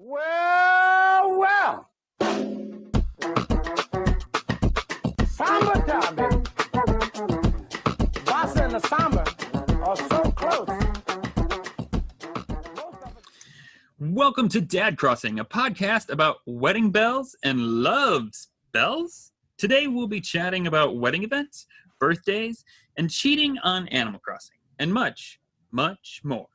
Well. Samba time, baby. Bossa and the samba are so close. Welcome to Dad Crossing, a podcast about wedding bells and love spells. Today we'll be chatting about wedding events, birthdays, and cheating on Animal Crossing, and much, much more.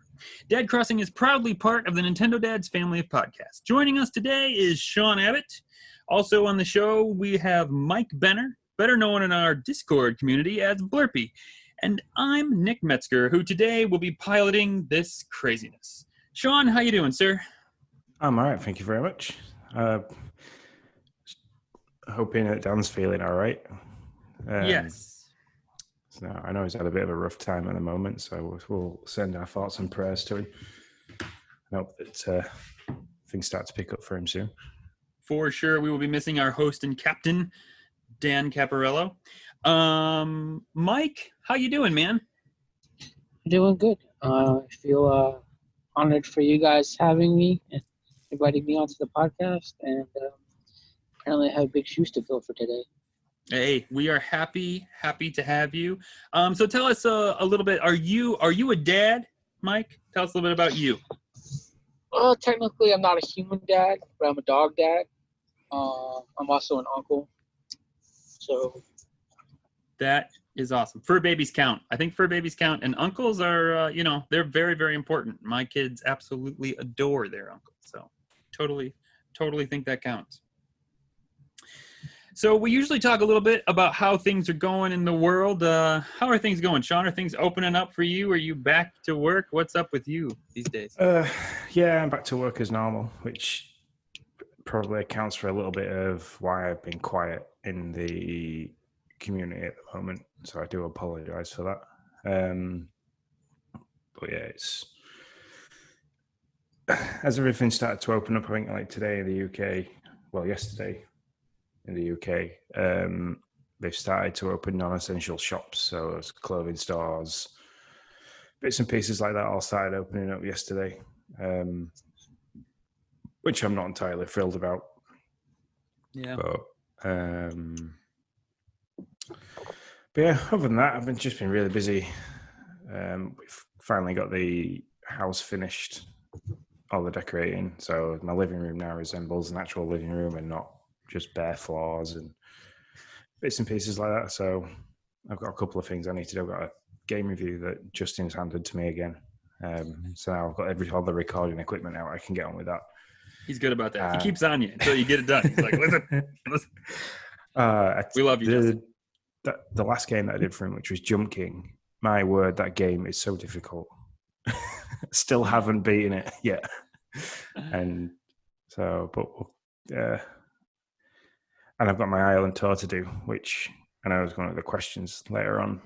Dad Crossing is proudly part of the Nintendo Dads family of podcasts. Joining us today is Sean Abbott. Also on the show, we have Mike Benner, better known in our Discord community as Blurpee. And I'm Nick Metzger, who today will be piloting this craziness. Sean, how you doing, sir? I'm all right, thank you very much. Hoping that Dan's feeling all right. Yes. So I know he's had a bit of a rough time at the moment, so we'll send our thoughts and prayers to him. I hope that things start to pick up for him soon. For sure, we will be missing our host and captain, Dan Caparello. Mike, how you doing, man? Doing good. I feel honored for you guys having me and inviting me onto the podcast, and apparently I have big shoes to fill for today. Hey, we are happy to have you. So tell us a little bit. Are you a dad, Mike? Tell us a little bit about you. Well, technically I'm not a human dad, but I'm a dog dad. I'm also an uncle. So That is awesome. Fur babies count. I think fur babies count, and uncles are, they're very, very important. My kids absolutely adore their uncles, so totally think that counts. So we usually talk a little bit about how things are going in the world. How are things going, Sean? Are things opening up for you? Are you back to work? What's up with you these days? Yeah, I'm back to work as normal, which probably accounts for a little bit of why I've been quiet in the community at the moment. So I do apologize for that. But yeah, it's as everything started to open up, I think like today in the UK, well, yesterday in the UK, they've started to open non-essential shops. So there's clothing stores, bits and pieces like that all started opening up yesterday, which I'm not entirely thrilled about. Yeah. But yeah, other than that, I've just been really busy. We've finally got the house finished, all the decorating. So my living room now resembles an actual living room and not just bare floors and bits and pieces like that. So I've got a couple of things I need to do. I've got a game review that Justin's handed to me again. So now I've got all the recording equipment out. I can get on with that. He's good about that. He keeps on you until you get it done. He's like, listen. We love you, Justin. The last game that I did for him, which was Jump King, my word, that game is so difficult. Still haven't beaten it yet. And so, but yeah. And I've got my island tour to do, which I know is one of the questions later on.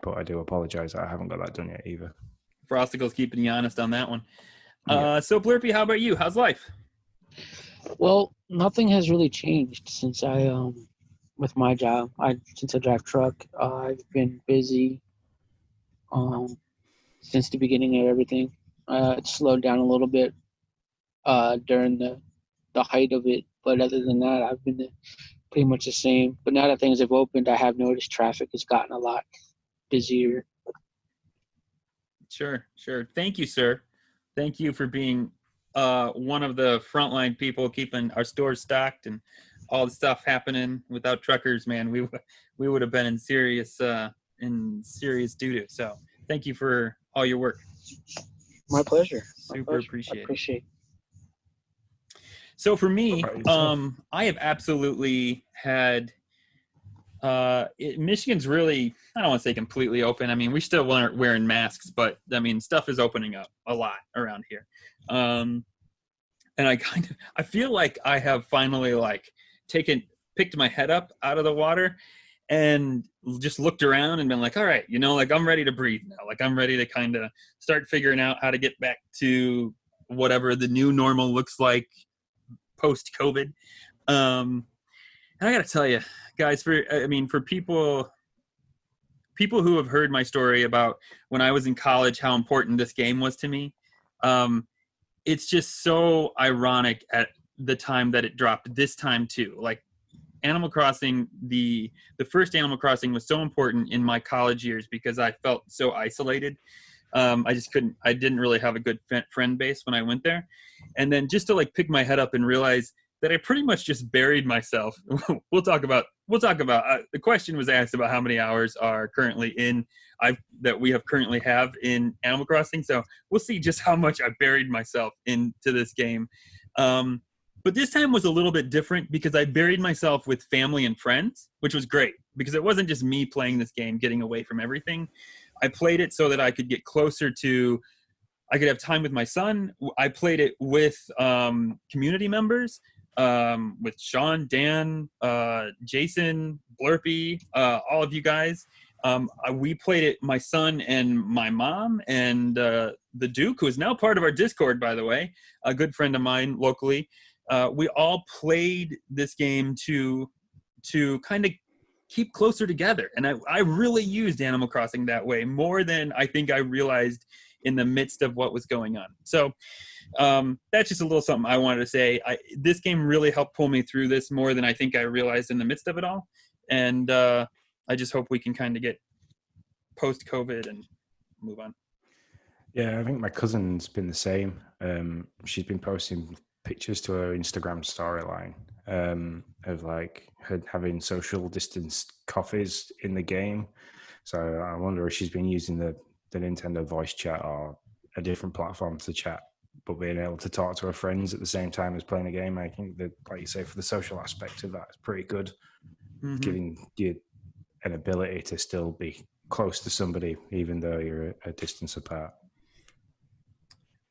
But I do apologize that I haven't got that done yet either. Frosticle's keeping you honest on that one. Yeah. So Blurpee, how about you? How's life? well, nothing has really changed since with my job. Since I drive truck, I've been busy since the beginning of everything. It slowed down a little bit during the height of it, but other than that, I've been pretty much the same. But now that things have opened, I have noticed traffic has gotten a lot busier. Sure. Thank you, sir. Thank you for being one of the frontline people keeping our stores stocked and all the stuff happening. Without truckers, man, we would have been in serious doo-doo. So thank you for all your work. My pleasure. Super appreciate it. So for me, I have absolutely had Michigan's really, I don't want to say completely open. I mean, we still weren't wearing masks, but I mean, stuff is opening up a lot around here. And I feel like I have finally picked my head up out of the water and just looked around and been like, all right, I'm ready to breathe now. Like I'm ready to kind of start figuring out how to get back to whatever the new normal looks like post-COVID. And I got to tell you, guys, for people who have heard my story about when I was in college, how important this game was to me, it's just so ironic at the time that it dropped this time too. Like Animal Crossing, the first Animal Crossing was so important in my college years because I felt so isolated. I didn't really have a good friend base when I went there. And then just to like pick my head up and realize that I pretty much just buried myself. We'll talk about, the question was asked about how many hours are currently that we currently have in Animal Crossing. So we'll see just how much I buried myself into this game. But this time was a little bit different because I buried myself with family and friends, which was great because it wasn't just me playing this game, getting away from everything. I played it so that I could get closer to, I could have time with my son. I played it with community members, with Sean, Dan, Jason, Blurpee, all of you guys. We played it, my son and my mom and the Duke, who is now part of our Discord, by the way, a good friend of mine locally. We all played this game to kind of keep closer together. And I really used Animal Crossing that way more than I think I realized in the midst of what was going on. So that's just a little something I wanted to say. This game really helped pull me through this more than I think I realized in the midst of it all. And I just hope we can kind of get post-COVID and move on. Yeah, I think my cousin's been the same. She's been posting pictures to her Instagram storyline of like her having social distance coffees in the game. So I wonder if she's been using the Nintendo voice chat or a different platform to chat, but being able to talk to her friends at the same time as playing a game. I think that, like you say, for the social aspect of that, it's pretty good. Mm-hmm. Giving you an ability to still be close to somebody, even though you're a distance apart.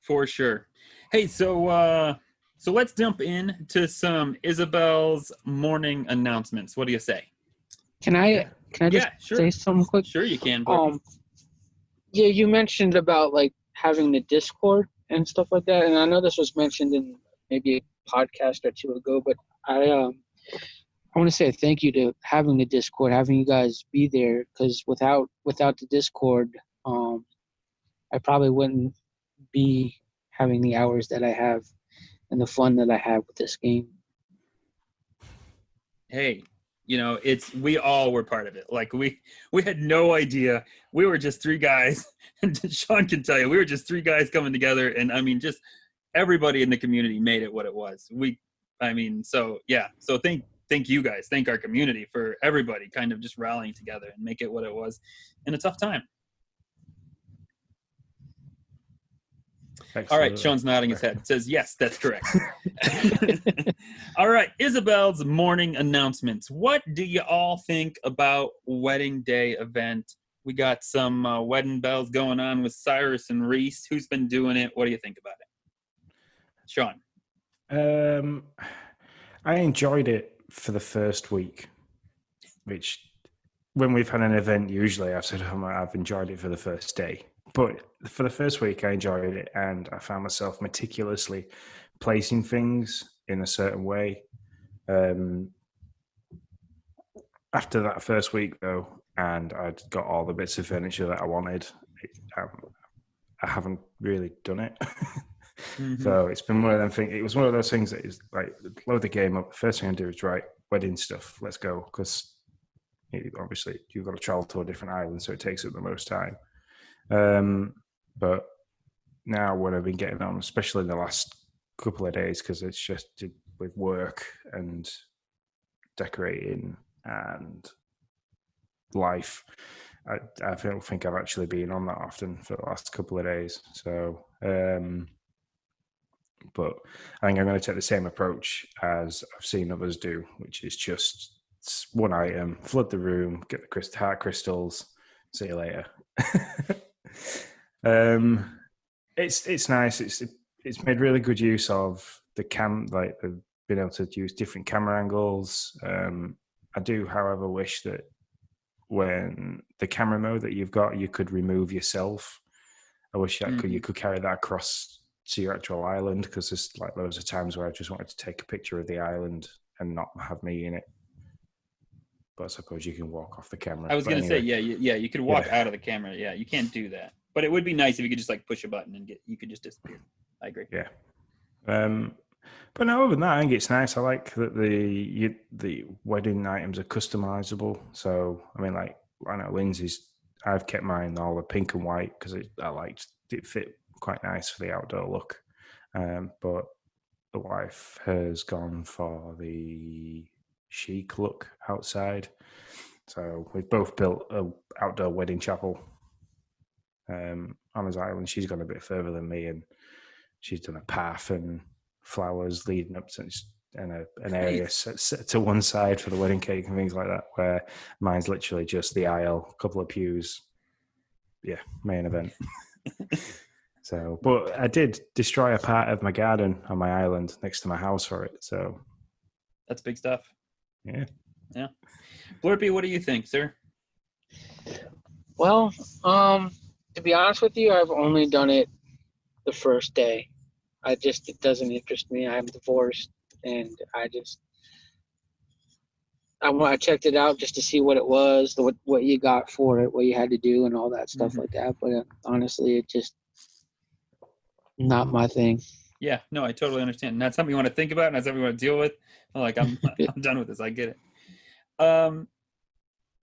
For sure. Hey, so let's jump into some Isabel's morning announcements. What do you say? Can I just say something quick? Sure, you can. Yeah, you mentioned about like having the Discord and stuff like that, and I know this was mentioned in maybe a podcast or two ago, but I want to say thank you to having the Discord, having you guys be there, because without the Discord, I probably wouldn't be having the hours that I have and the fun that I have with this game. Hey, we all were part of it. Like we had no idea. We were just three guys, and Sean can tell you, we were just three guys coming together, and I mean, just everybody in the community made it what it was. So thank you guys. Thank our community for everybody kind of just rallying together and make it what it was in a tough time. Excellent. All right, Sean's nodding his head. Says, yes, that's correct. All right, Isabel's morning announcements. What do you all think about wedding day event? We got some wedding bells going on with Cyrus and Reese. Who's been doing it? What do you think about it? Sean? I enjoyed it for the first week, which when we've had an event, usually I've said, I've enjoyed it for the first day. But for the first week, I enjoyed it, and I found myself meticulously placing things in a certain way. After that first week, though, and I'd got all the bits of furniture that I wanted, I haven't really done it. Mm-hmm. So it's been one of them things. It was one of those things that is like, load the game up. The first thing I do is wedding stuff. Let's go, because obviously you've got to travel to a different island, so it takes up the most time. But now when I've been getting on, especially in the last couple of days, because it's just with work and decorating and life, I don't think I've actually been on that often for the last couple of days. So, but I think I'm going to take the same approach as I've seen others do, which is just one item, flood the room, get the heart crystals, see you later. It's nice. It's made really good use of the being able to use different camera angles. I do, however, wish that when the camera mode that you've got, you could remove yourself. I wish that you could carry that across to your actual island, because there's like loads of times where I just wanted to take a picture of the island and not have me in it. But I suppose you can walk off the camera. I was going to say, you could walk out of the camera. Yeah, you can't do that. But it would be nice if you could just like push a button and you could just disappear. I agree. Yeah. But no, other than that, I think it's nice. I like that the wedding items are customizable. So, I mean, like, I know Lindsay's, I've kept mine all the pink and white because I liked it fit quite nice for the outdoor look. But the wife has gone for the chic look outside. So we've both built a outdoor wedding chapel on his island. She's gone a bit further than me, and she's done a path and flowers leading up to an area set to one side for the wedding cake and things like that, where mine's literally just the aisle, a couple of pews. Yeah, main event. So, but I did destroy a part of my garden on my island next to my house for it. So That's big stuff. yeah. Yeah. Blurpee, what do you think, sir? Well, to be honest with you, I've only done it the first day. It doesn't interest me. I'm divorced, and I checked it out just to see what it was, what you got for it, what you had to do, and all that stuff like that. But honestly, it just not my thing. Yeah, no, I totally understand. Not something you want to think about, not something you want to deal with. I'm I'm done with this. I get it.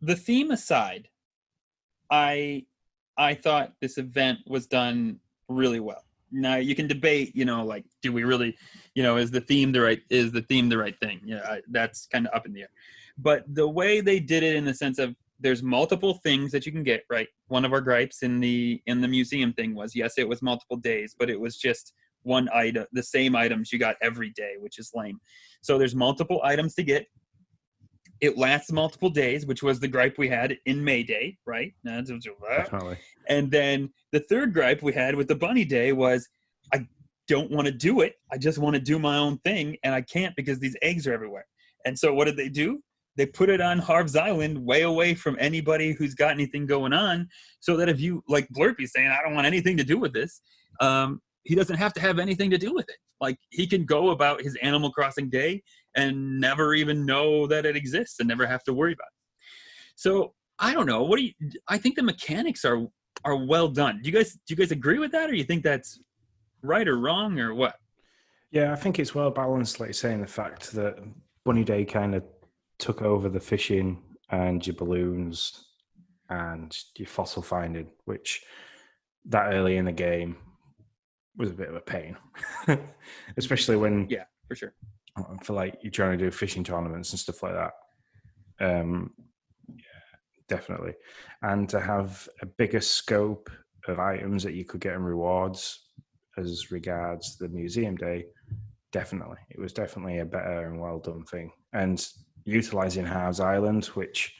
The theme aside, I thought this event was done really well. Now you can debate, like, do we really, is the theme the right thing? Yeah, that's kind of up in the air. But the way they did it, in the sense of there's multiple things that you can get, right? One of our gripes in the museum thing was, yes, it was multiple days, but it was just one item, the same items you got every day, which is lame. So there's multiple items to get. It lasts multiple days, which was the gripe we had in May Day, right? Definitely. And then the third gripe we had with the Bunny Day was, I don't want to do it. I just want to do my own thing, and I can't because these eggs are everywhere. And so what did they do? They put it on Harv's Island, way away from anybody who's got anything going on, so that if you, like Blurpee saying, I don't want anything to do with this, he doesn't have to have anything to do with it. Like, he can go about his Animal Crossing day and never even know that it exists and never have to worry about it. So I don't know. I think the mechanics are well done. Do you guys agree with that, or you think that's right or wrong, or what? Yeah, I think it's well balanced, like saying the fact that Bunny Day kind of took over the fishing and your balloons and your fossil finding, which that early in the game was a bit of a pain, especially when, yeah, for sure, for like you're trying to do fishing tournaments and stuff like that. Yeah, definitely. And to have a bigger scope of items that you could get in rewards as regards the museum day, definitely. It was definitely a better and well done thing. And utilizing Harv's Island, which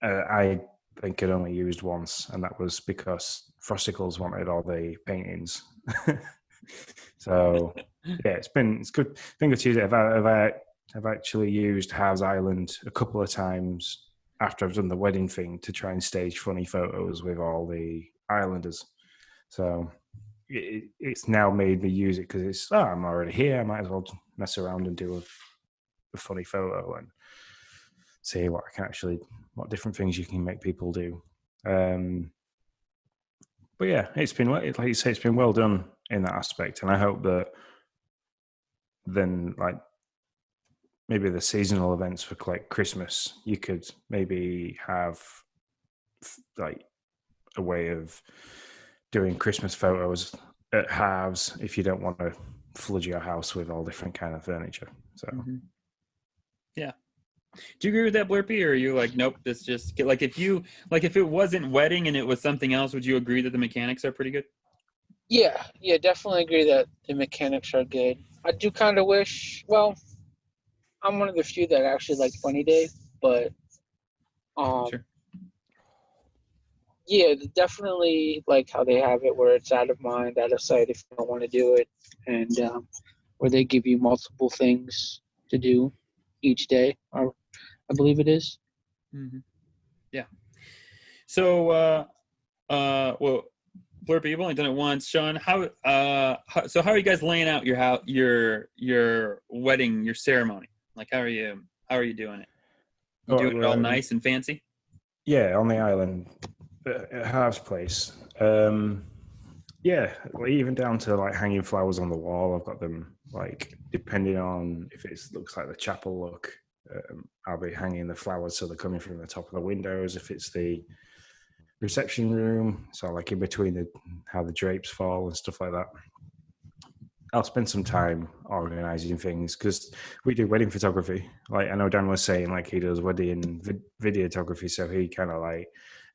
I think it only used once, and that was because Frosticles wanted all the paintings. So yeah, it's good. Finger Tuesday. I've actually used Harv's Island a couple of times after I've done the wedding thing to try and stage funny photos with all the islanders. So it's now made me use it because I'm already here. I might as well mess around and do a funny photo and see what different things you can make people do. But yeah, it's been, like you say, it's been well done in that aspect, and I hope that then, like, maybe the seasonal events for like Christmas, you could maybe have like a way of doing Christmas photos at halves if you don't want to flood your house with all different kind of furniture. So yeah. Do you agree with that, Blurpee, or are you like, nope, this just like, if it wasn't wedding and it was something else, would you agree that the mechanics are pretty good? Yeah, definitely agree that the mechanics are good. I do kind of wish, well, I'm one of the few that actually like Bunny Day, but Sure. yeah, definitely like how they have it where it's out of mind, out of sight if you don't want to do it, and where they give you multiple things to do each day, or I believe it is. Mm-hmm. Yeah. So, well, Blurpee, you've only done it once. Sean, how are you guys laying out your wedding, your ceremony? Like, how are you doing it? You doing it all nice and fancy? Yeah, on the island at Harv's place. Yeah, like, even down to like hanging flowers on the wall. I've got them like depending on if it looks like the chapel look. I'll be hanging the flowers so they're coming from the top of the windows. If it's the reception room, so like in between how the drapes fall and stuff like that. I'll spend some time organizing things because we do wedding photography. Like I know Dan was saying, like he does wedding videography, so he kind of like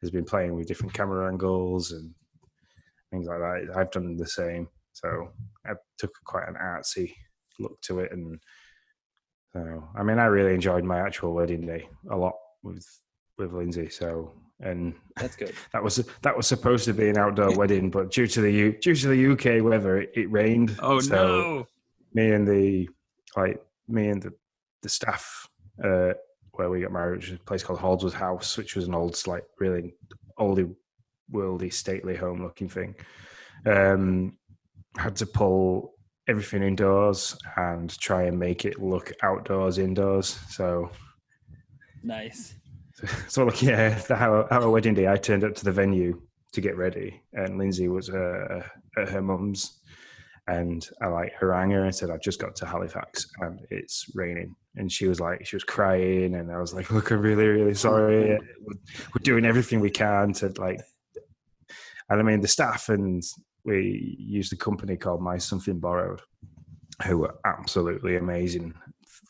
has been playing with different camera angles and things like that. I've done the same, so I took quite an artsy look to it, and so I mean, I really enjoyed my actual wedding day a lot with Lindsay. So, and That's good. that was supposed to be an outdoor wedding, but due to the UK weather, it rained. Oh so no! Me and the staff where we got married, which is a place called Haldsworth House, which was an old, like really oldie worldy, stately home looking thing. Had to pull everything indoors and try and make it look outdoors indoors. So Nice. So like our wedding day, I turned up to the venue to get ready, and Lindsay was at her mum's, and I like harangued her and said, "I've just got to Halifax and it's raining." And she was crying, and I was like, "Look, I'm really, really sorry. We're doing everything we can to like." And I mean, the staff, and we used a company called My Something Borrowed, who were absolutely amazing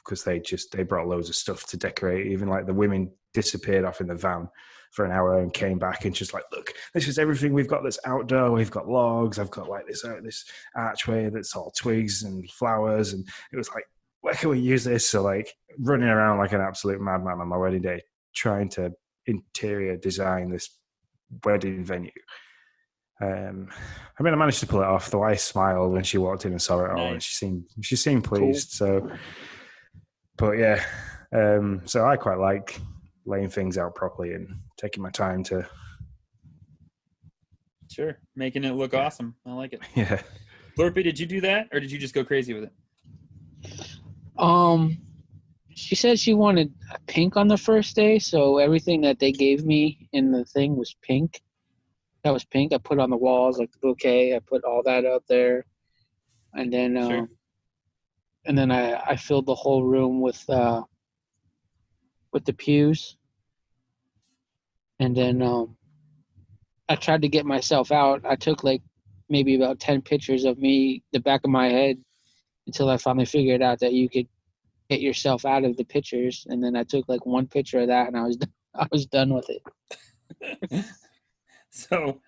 because they brought loads of stuff to decorate. Even like the women disappeared off in the van for an hour and came back and just like, "Look, this is everything we've got that's outdoor. We've got logs. I've got like this archway that's all twigs and flowers." And it was like, where can we use this? So like running around like an absolute madman on my wedding day, trying to interior design this wedding venue. I mean, I managed to pull it off. The wife smiled when she walked in and saw it all, and she seemed pleased. Cool. So, but yeah, so I quite like laying things out properly and taking my time to. Sure, making it look awesome. I like it. Yeah. Blurpee, did you do that, or did you just go crazy with it? She said she wanted pink on the first day, so everything that they gave me in the thing was pink. That was pink. I put on the walls like the bouquet. I put all that up there, and then sure. And then I filled the whole room with the pews, and then I tried to get myself out. I took like maybe about 10 pictures of me, the back of my head, until I finally figured out that you could get yourself out of the pictures. And then I took like one picture of that, and I was done with it. So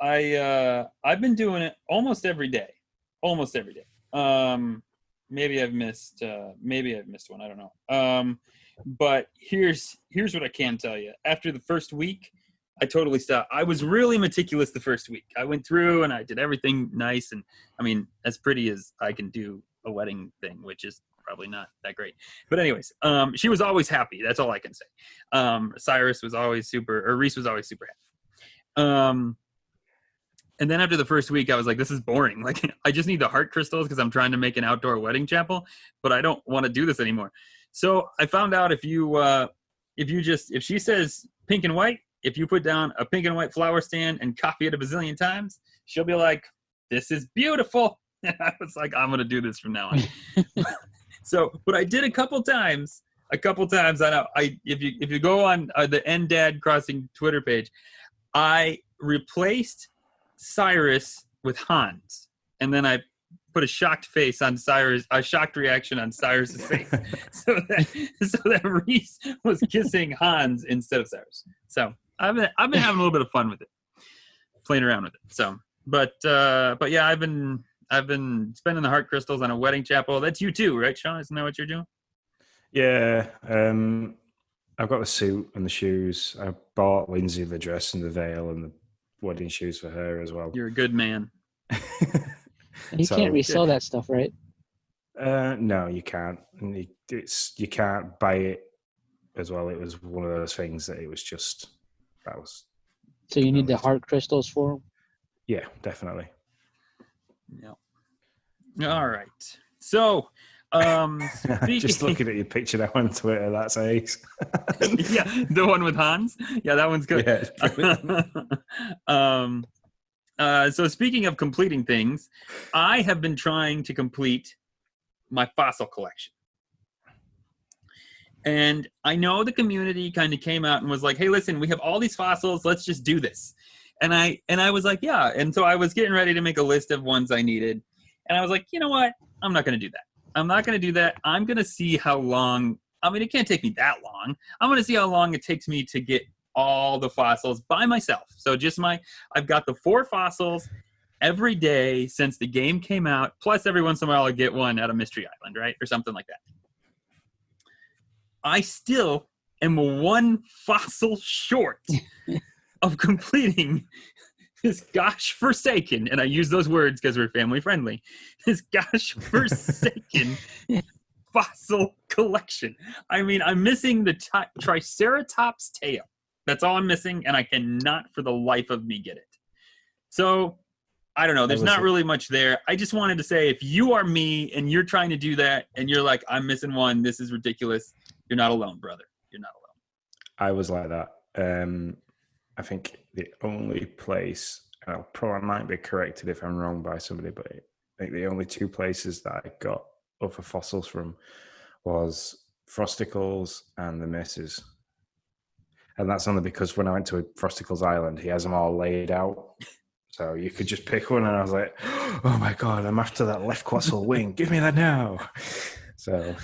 I've been doing it almost every day. Maybe I've missed one. I don't know. But here's what I can tell you. After the first week, I totally stopped. I was really meticulous the first week. I went through and I did everything nice, and I mean, as pretty as I can do a wedding thing, which is probably not that great. But anyways, she was always happy. That's all I can say. Reese was always super happy. And then after the first week, I was like, this is boring. Like, I just need the heart crystals because I'm trying to make an outdoor wedding chapel, but I don't want to do this anymore. So I found out if she says pink and white, if you put down a pink and white flower stand and copy it a bazillion times, she'll be like, this is beautiful. And I was like, I'm going to do this from now on. So, but I did a couple times. I know. If you go on the NDad Crossing Twitter page, I replaced Cyrus with Hans, and then I put a shocked reaction on Cyrus's face, so that Reese was kissing Hans instead of Cyrus. So I've been having a little bit of fun with it, playing around with it. So, but yeah, I've been spending the heart crystals on a wedding chapel. That's you too, right, Sean? Isn't that what you're doing? Yeah. I've got the suit and the shoes. I bought Lindsay the dress and the veil and the wedding shoes for her as well. You're a good man. You can't resell that stuff, right? No, you can't. And you can't buy it as well. It was one of those things that it was just that was. So you need the heart crystals for them? Yeah, definitely. Yeah. All right. So. Just looking at your picture now on Twitter, that's ace. Yeah, the one with Hans. Yeah, that one's good. Yeah, So speaking of completing things, I have been trying to complete my fossil collection. And I know the community kind of came out and was like, hey, listen, we have all these fossils. Let's just do this. And I was like, yeah. And so I was getting ready to make a list of ones I needed. And I was like, you know what? I'm not going to do that. I'm not going to do that. I'm going to see how long. I mean, it can't take me that long. I'm going to see how long it takes me to get all the fossils by myself. So I've got the 4 fossils every day since the game came out. Plus every once in a while I get one at a mystery island, right? Or something like that. I still am 1 fossil short of completing this gosh forsaken, and I use those words because we're family friendly, this gosh forsaken fossil collection. I mean, I'm missing the Triceratops tail. That's all I'm missing, and I cannot for the life of me get it. So, I don't know. There's not really much there. I just wanted to say, if you are me and you're trying to do that, and you're like, I'm missing one, this is ridiculous, you're not alone, brother. You're not alone. I was like that. I think the only place, and I might be corrected if I'm wrong by somebody, but I think the only 2 places that I got other fossils from was Frosticles and the Misses. And that's only because when I went to Frosticles Island, he has them all laid out. So you could just pick one, and I was like, oh my God, I'm after that left quassel wing. Give me that now. So,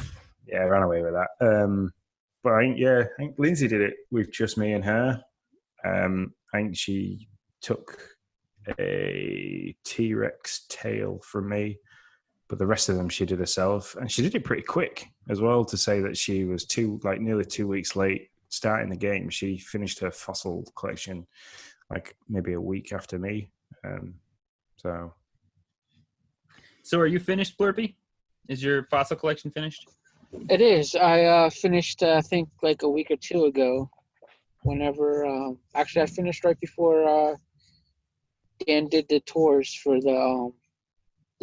yeah, I ran away with that. But I think Lindsay did it with just me and her. I think she took a T-Rex tail from me, but the rest of them she did herself. And she did it pretty quick as well, to say that she was nearly 2 weeks late starting the game. She finished her fossil collection like maybe a week after me. So are you finished, Blurpee? Is your fossil collection finished? It is. I finished, I think, like a week or 2 ago. Whenever, actually, I finished right before Dan did the tours for the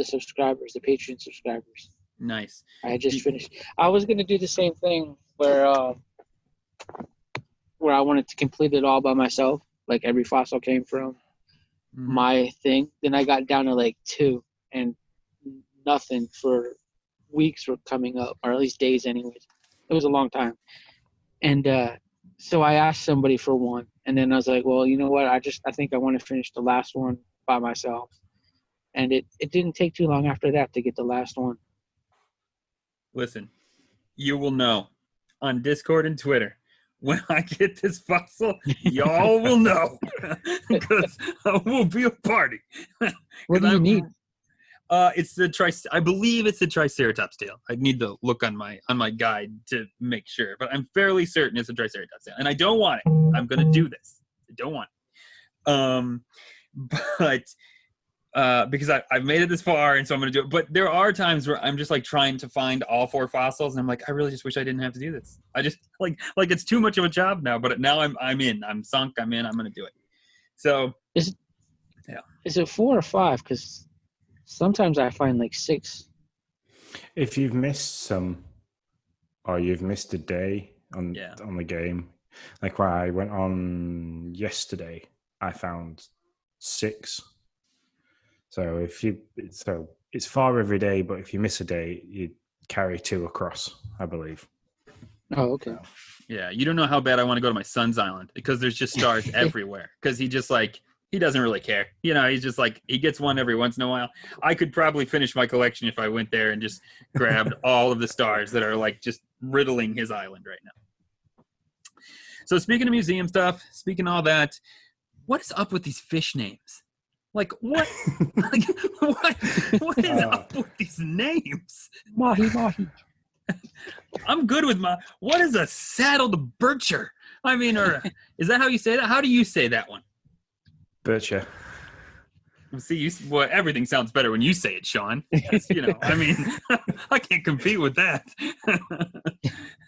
subscribers, the Patreon subscribers. Nice. I had just finished. I was gonna do the same thing where I wanted to complete it all by myself. Like every fossil came from my thing. Then I got down to like 2, and nothing for weeks were coming up, or at least days anyways. It was a long time. And so I asked somebody for one, and then I was like, well, you know what? I think I want to finish the last one by myself. And it didn't take too long after that to get the last one. Listen, you will know on Discord and Twitter when I get this fossil. Y'all will know because I will be a party. What do you need? It's I believe it's the Triceratops tail. I need to look on my guide to make sure, but I'm fairly certain it's a Triceratops tail, and I don't want it. I'm gonna do this. I don't want it. But because I've made it this far, and so I'm gonna do it. But there are times where I'm just like trying to find all 4 fossils, and I'm like, I really just wish I didn't have to do this. I just like it's too much of a job now. But now I'm in. I'm sunk. I'm in. I'm gonna do it. So is it 4 or 5? Because sometimes I find like 6. If you've missed some, or you've missed a day on the game, like when I went on yesterday, I found 6. So it's far every day, but if you miss a day, you carry 2 across, I believe. Oh, okay. Yeah, you don't know how bad I want to go to my son's island because there's just stars everywhere. Because he doesn't really care. You know, he's just like, he gets one every once in a while. I could probably finish my collection if I went there and just grabbed all of the stars that are like just riddling his island right now. So speaking of museum stuff, speaking of all that, what is up with these fish names? Like what? What is up with these names? Mahi. I'm good with what is a saddled bircher? I mean, or is that how you say that? How do you say that one? Bircher. See, everything sounds better when you say it, Sean. I mean, I can't compete with that.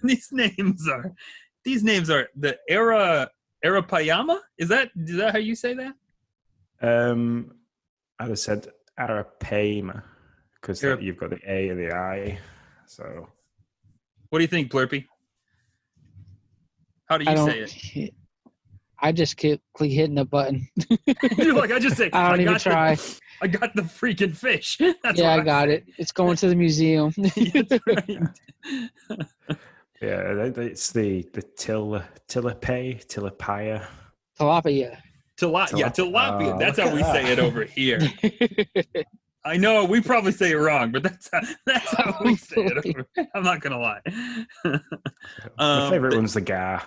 These names are the Arapayama. Is that how you say that? I'd have said Arapayama because you've got the A and the I. So, what do you think, Blurpee? How do you say it? I just keep hitting the button. You're like, I just say, I don't even try. I got the freaking fish. That's Yeah, what I got it. It's going to the museum. That's right. Yeah, it's the tilapia. Tilapia. Tilapia. That's how look we at say that. it over here. I know we probably say it wrong, but that's how we say it over. I'm not gonna lie. My favorite one's the gar.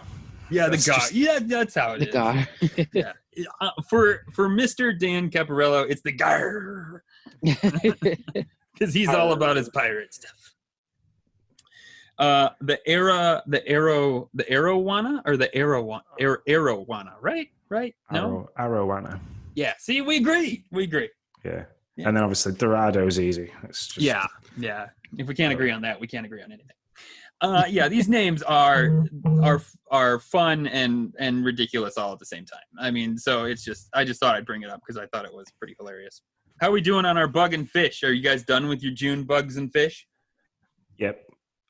Yeah, the That's guy. just- Yeah, that's how it The is. guy. Yeah. For Mr. Dan Caparello, it's the gar because he's all about his pirate stuff. The Arowana, right? No. Arowana. Yeah. See, we agree. Yeah. Yeah. And then obviously Dorado's easy. It's just Yeah. If we can't agree on that, we can't agree on anything. Yeah, these names are fun and ridiculous all at the same time. I mean, so I just thought I'd bring it up because I thought it was pretty hilarious. How are we doing on our bug and fish? Are you guys done with your June bugs and fish? Yep.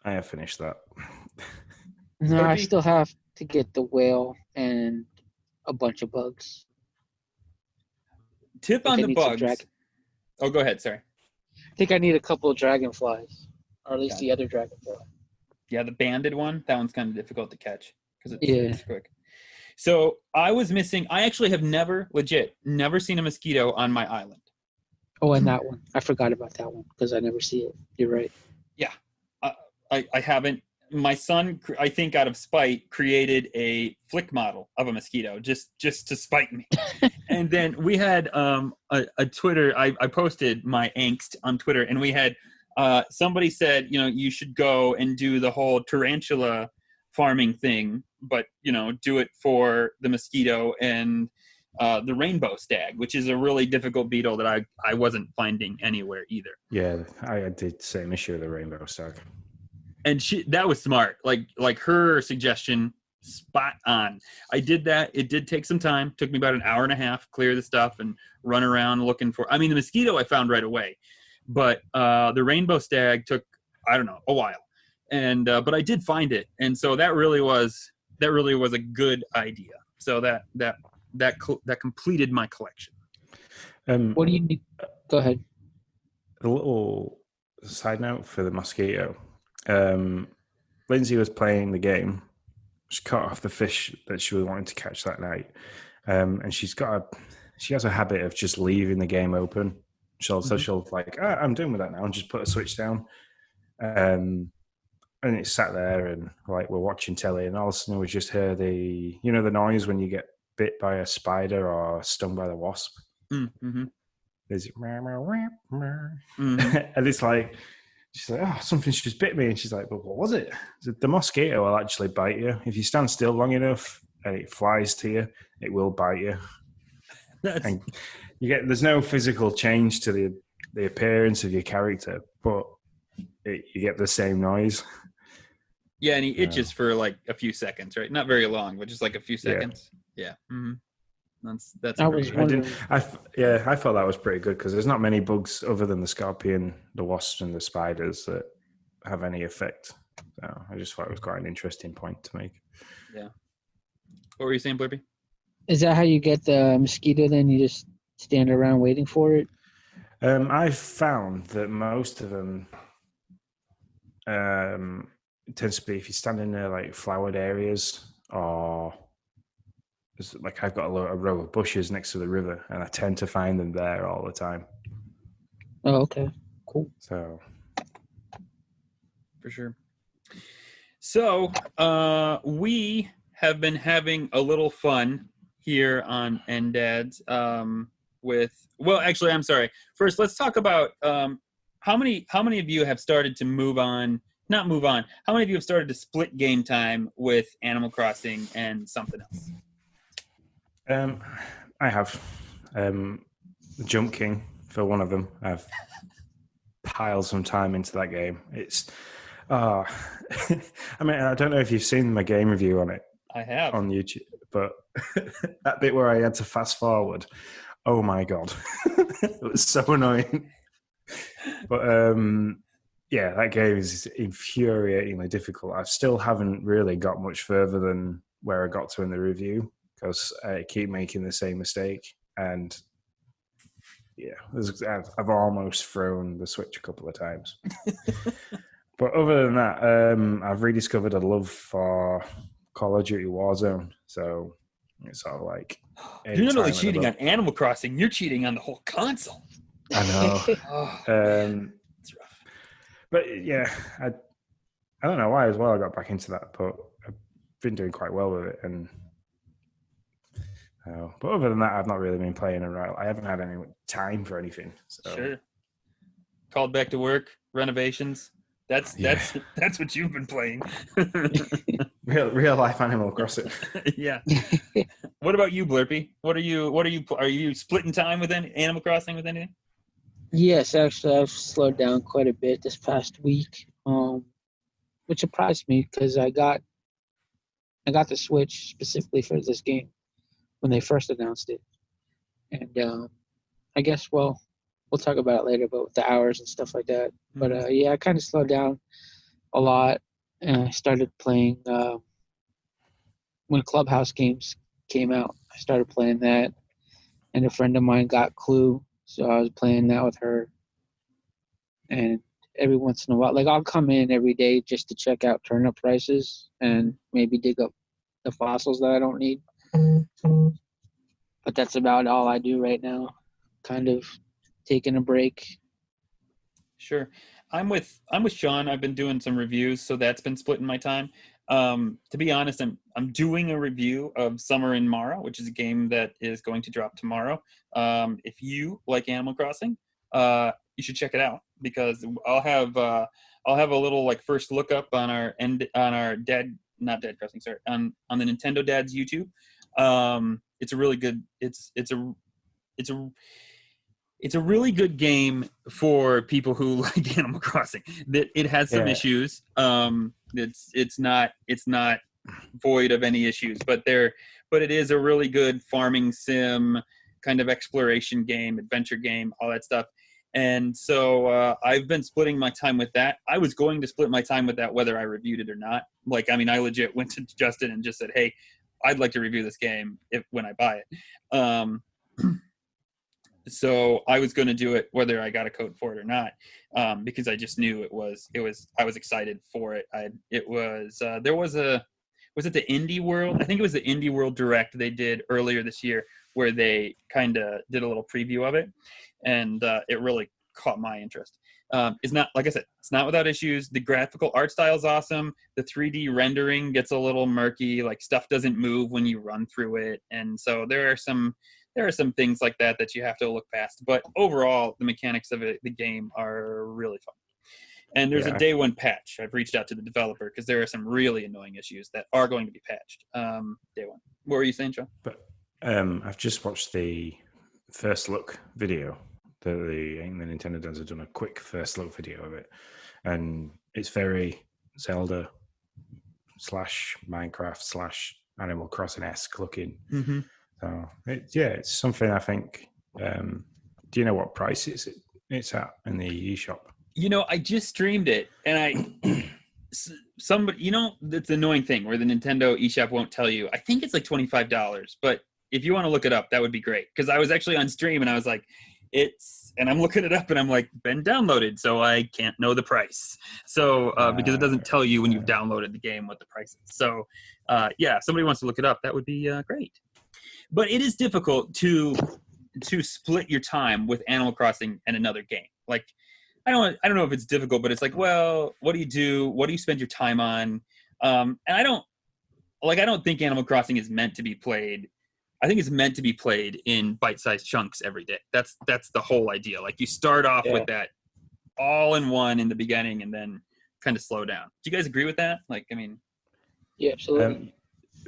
I have finished that. No, I Blurpee? still have to get the whale and a bunch of bugs. Tip I on think I the need some bugs. Oh, go ahead. Sorry. I think I need a couple of dragonflies, or at least Got the other dragonfly. Yeah, the banded one. That one's kind of difficult to catch because Yeah. it's quick. So I was missing. I actually have never seen a mosquito on my island. Oh, and that one. I forgot about that one because I never see it. You're right. I haven't. My son, I think out of spite, created a flick model of a mosquito just to spite me. And then we had a Twitter. I posted my angst on Twitter, and we had somebody said, you should go and do the whole tarantula farming thing, but do it for the mosquito and the rainbow stag, which is a really difficult beetle that I wasn't finding anywhere either. Yeah, I had the same issue with the rainbow stag. And that was smart. Like her suggestion, spot on. I did that. It did take some time. Took me about an hour and a half, clear the stuff and run around looking for. I mean, the mosquito I found right away, but the rainbow stag took, I don't know, a while. And but I did find it, and so that really was a good idea. So that completed my collection. What do you need? Go ahead. A little side note for the mosquito. Lindsay was playing the game. She caught off the fish that she was wanting to catch that night, and she has a habit of just leaving the game open. So she'll like, I'm done with that now, and just put a switch down. And it sat there, and like we're watching telly, and all of a sudden we just hear the noise when you get bit by a spider or stung by the wasp. Mm-hmm. There's Mm-hmm. and it's like. She's like, oh, something's just bit me. And she's like, but what was it? The mosquito will actually bite you. If you stand still long enough and it flies to you, it will bite you. And there's no physical change to the appearance of your character, but you get the same noise. Yeah, and he itches for like a few seconds, right? Not very long, but just like a few seconds. Yeah. Mm-hmm. That's I pretty was good. wondering. I thought that was pretty good because there's not many bugs other than the scorpion, the wasps, and the spiders that have any effect. So I just thought it was quite an interesting point to make. Yeah. What were you saying, Blurpee? Is that how you get the mosquito? Then you just stand around waiting for it. I found that most of them it tends to be if you stand in there like flowered areas or. Like I've got a row of bushes next to the river, and I tend to find them there all the time. Oh, okay, cool. So, For sure. So we have been having a little fun here on NDads actually, I'm sorry. First, let's talk about how many of you have started to not move on. How many of you have started to split game time with Animal Crossing and something else? I have Jump King for one of them. I've piled some time into that game. It's, I mean, I don't know if you've seen my game review on it. I have on YouTube, but that bit where I had to fast forward, oh my god, it was so annoying. But yeah, that game is infuriatingly difficult. I still haven't really got much further than where I got to in the review. because I keep making the same mistake. And yeah, I've almost thrown the Switch a couple of times. But other than that, I've rediscovered a love for Call of Duty Warzone. So it's sort of like You're not only anytime cheating on Animal Crossing, you're cheating on the whole console. I know. Oh, It's rough. But yeah, I don't know why as well I got back into that, but I've been doing quite well with it. And but other than that, I've not really been playing around. I haven't had any time for anything. So. Sure. Called back to work, renovations. That's what you've been playing. real life Animal Crossing. Yeah. What about you, Blurpee? Are you splitting time with Animal Crossing with anything? Yes, actually, I've slowed down quite a bit this past week, which surprised me because I got the Switch specifically for this game when they first announced it, and I guess we'll talk about it later, but with the hours and stuff like that. But yeah, I kind of slowed down a lot, and I started playing when Clubhouse games came out. I started playing that, and a friend of mine got Clue, so I was playing that with her. And every once in a while, like I'll come in every day just to check out turnip prices and maybe dig up the fossils that I don't need. But that's about all I do right now. Kind of taking a break. Sure. I'm with Sean. I've been doing some reviews, so that's been splitting my time. To be honest, I'm doing a review of Summer in Mara, which is a game that is going to drop tomorrow. If you like Animal Crossing, you should check it out because I'll have a little like first look up on our not Dead Crossing, sorry, on the Nintendo Dad's YouTube. It's a really good. It's a really good game for people who like Animal Crossing. That it has some issues. It's not void of any issues, but it is a really good farming sim kind of exploration game, adventure game, all that stuff. And so I've been splitting my time with that. I was going to split my time with that whether I reviewed it or not. Like, I mean, I legit went to Justin and just said, "Hey, I'd like to review this game when I buy it." So I was going to do it whether I got a code for it or not, because I just knew I was excited for it. Was it the Indie World? I think it was the Indie World Direct they did earlier this year where they kind of did a little preview of it, and it really caught my interest. It's not, like I said, it's not without issues. The graphical art style is awesome. The 3D rendering gets a little murky, like stuff doesn't move when you run through it, and so there are some things like that you have to look past. But overall, the mechanics of the game are really fun. And there's a day one patch. I've reached out to the developer because there are some really annoying issues that are going to be patched. Day one. What were you saying, John? But I've just watched the first look video. The Nintendo Dads have done a quick first look video of it, and it's very Zelda / Minecraft / Animal Crossing-esque looking. Mm-hmm. So it's something I think. Do you know what price it's at in the eShop? You know, I just streamed it, and somebody, that's the annoying thing where the Nintendo eShop won't tell you. I think it's like $25, but if you want to look it up, that would be great. Because I was actually on stream, and I was like, and I'm looking it up, and I'm like, been downloaded, so I can't know the price. So because it doesn't tell you when you've downloaded the game what the price is. So if somebody wants to look it up, that would be great. But it is difficult to split your time with Animal Crossing and another game. Like, I don't know if it's difficult, but it's like, well, what do you do? What do you spend your time on? And I don't think Animal Crossing is meant to be played. I think it's meant to be played in bite-sized chunks every day. That's the whole idea. Like, you start off with that all in one in the beginning and then kind of slow down. Do you guys agree with that? Like, I mean, yeah, absolutely.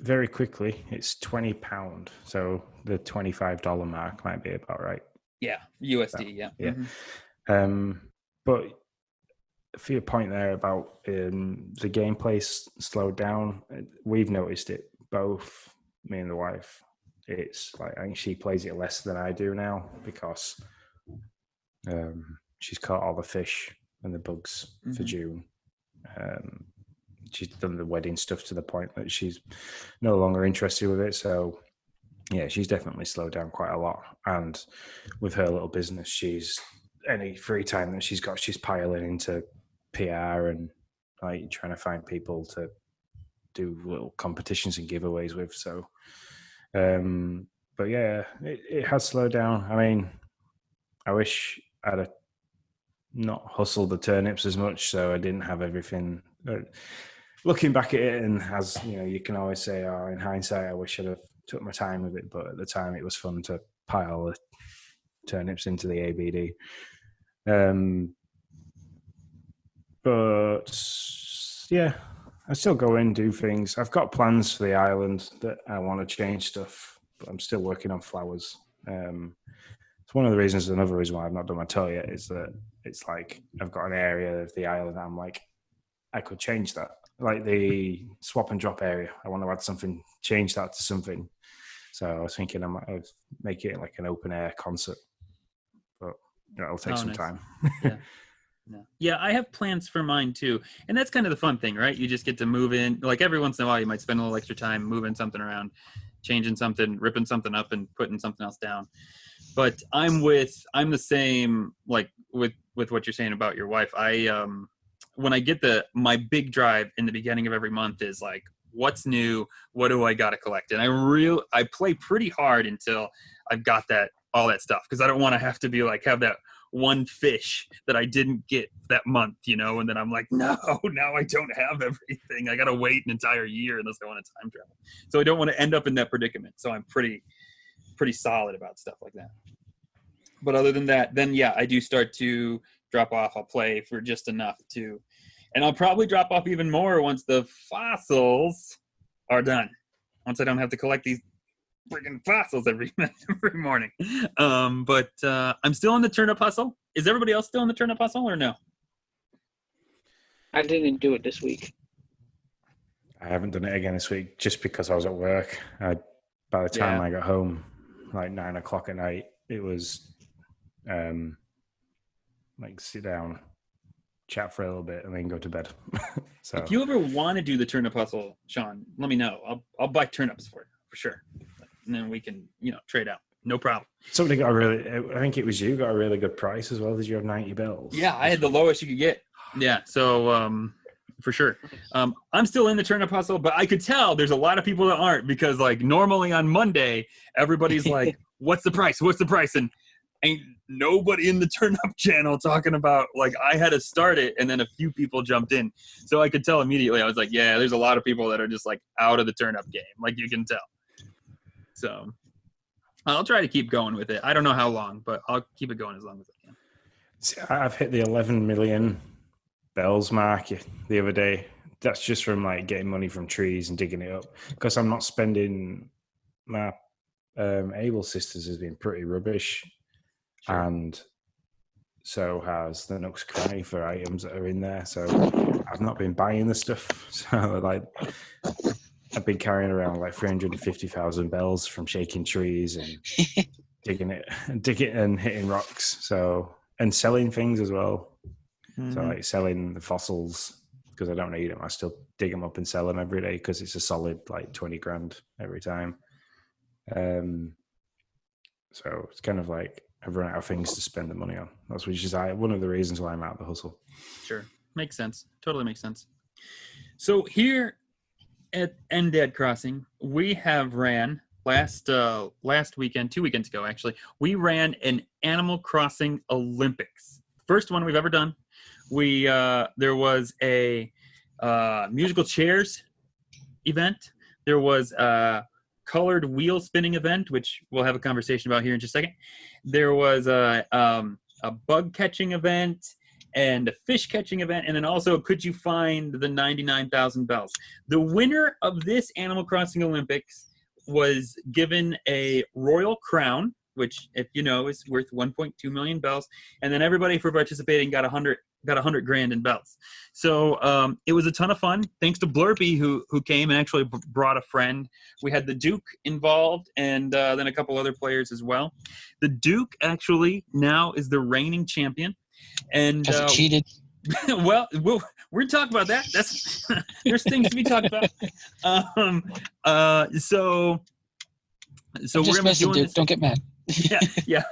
Very quickly, it's £20, so the $25 mark might be about right. Yeah, USD. Yeah. Mm-hmm. But for your point there about the gameplay slowed down, we've noticed it both, me and the wife. It's like I think she plays it less than I do now because she's caught all the fish and the bugs for June. She's done the wedding stuff to the point that she's no longer interested with it. So Yeah, she's definitely slowed down quite a lot. And with her little business, she's any free time that she's got, she's piling into PR and like trying to find people to do little competitions and giveaways with. So, but yeah, it has slowed down. I mean, I wish I'd have not hustled the turnips as much, so I didn't have everything. Looking back at it, and as you know, you can always say, "Oh, in hindsight, I wish I'd have took my time with it." But at the time, it was fun to pile the turnips into the ABD. But yeah, I still go in, do things. I've got plans for the island that I want to change stuff, but I'm still working on flowers. It's one of the reasons. Another reason why I've not done my tour yet is that it's like I've got an area of the island. I'm like, I could change that, like the swap and drop area. I want to add something, change that to something. So I was thinking I might make it like an open air concert, but it'll take some time. Yeah. Yeah, I have plans for mine too. And that's kind of the fun thing, right? You just get to move in. Like every once in a while, you might spend a little extra time moving something around, changing something, ripping something up and putting something else down. But I'm the same, like with what you're saying about your wife. When I get my big drive in the beginning of every month is like, what's new? What do I got to collect? And I play pretty hard until I've got all that stuff. Cause I don't want to have to be like, have that one fish that I didn't get that month, and then I'm like, no, now I don't have everything. I got to wait an entire year unless I want to time travel. So I don't want to end up in that predicament. So I'm pretty solid about stuff like that. But other than that, then yeah, I do start to drop off. I'll play for just enough and I'll probably drop off even more once the fossils are done. Once I don't have to collect these freaking fossils every morning. But I'm still in the turnip hustle. Is everybody else still in the turnip hustle or no? I didn't do it this week. I haven't done it again this week just because I was at work. By the time I got home, like 9 o'clock at night, it was like sit down, chat for a little bit, and then go to bed. So if you ever want to do the turnip hustle, Sean, let me know. I'll buy turnips for you for sure. And then we can, trade out. No problem. Somebody I think it was you, got a really good price as well. Did you have 90 bells? Yeah, I had the lowest you could get. Yeah, so for sure. I'm still in the turnip hustle, but I could tell there's a lot of people that aren't because like normally on Monday, everybody's like, what's the price? What's the price? And ain't nobody in the turnip channel talking about like I had to start it and then a few people jumped in. So I could tell immediately. I was like, yeah, there's a lot of people that are just like out of the turnip game. Like you can tell. So I'll try to keep going with it. I don't know how long, but I'll keep it going as long as I can. See, I've hit the 11 million bells mark the other day. That's just from like getting money from trees and digging it up because I'm not spending. My Able Sisters has been pretty rubbish. Sure. And so has the Nooks Cranny for items that are in there. So I've not been buying the stuff. So like I've been carrying around like 350,000 bells from shaking trees and digging and hitting rocks. So and selling things as well. Mm-hmm. So like selling the fossils because I don't need them. I still dig them up and sell them every day because it's a solid like 20 grand every time. So it's kind of like I've run out of things to spend the money on. Which is one of the reasons why I'm out of the hustle. Sure. Makes sense. Totally makes sense. So here at Dead Crossing, we have ran last weekend, 2 weekends ago, actually, we ran an Animal Crossing Olympics. First one we've ever done. There was a musical chairs event. There was a colored wheel spinning event, which we'll have a conversation about here in just a second. There was a bug catching event and a fish catching event, and then also could you find the 99,000 bells. The winner of this Animal Crossing Olympics was given a royal crown, which, if you know, is worth 1.2 million bells, and then everybody for participating got 100 grand in bells. So it was a ton of fun. Thanks to Blurpee who came and actually brought a friend. We had the Duke involved and then a couple other players as well. The Duke actually now is the reigning champion. And cheated. well, we're going to talk about that. There's things to be talked about. So So I'm we're just gonna be messing, doing dude. this. Don't get mad. Yeah.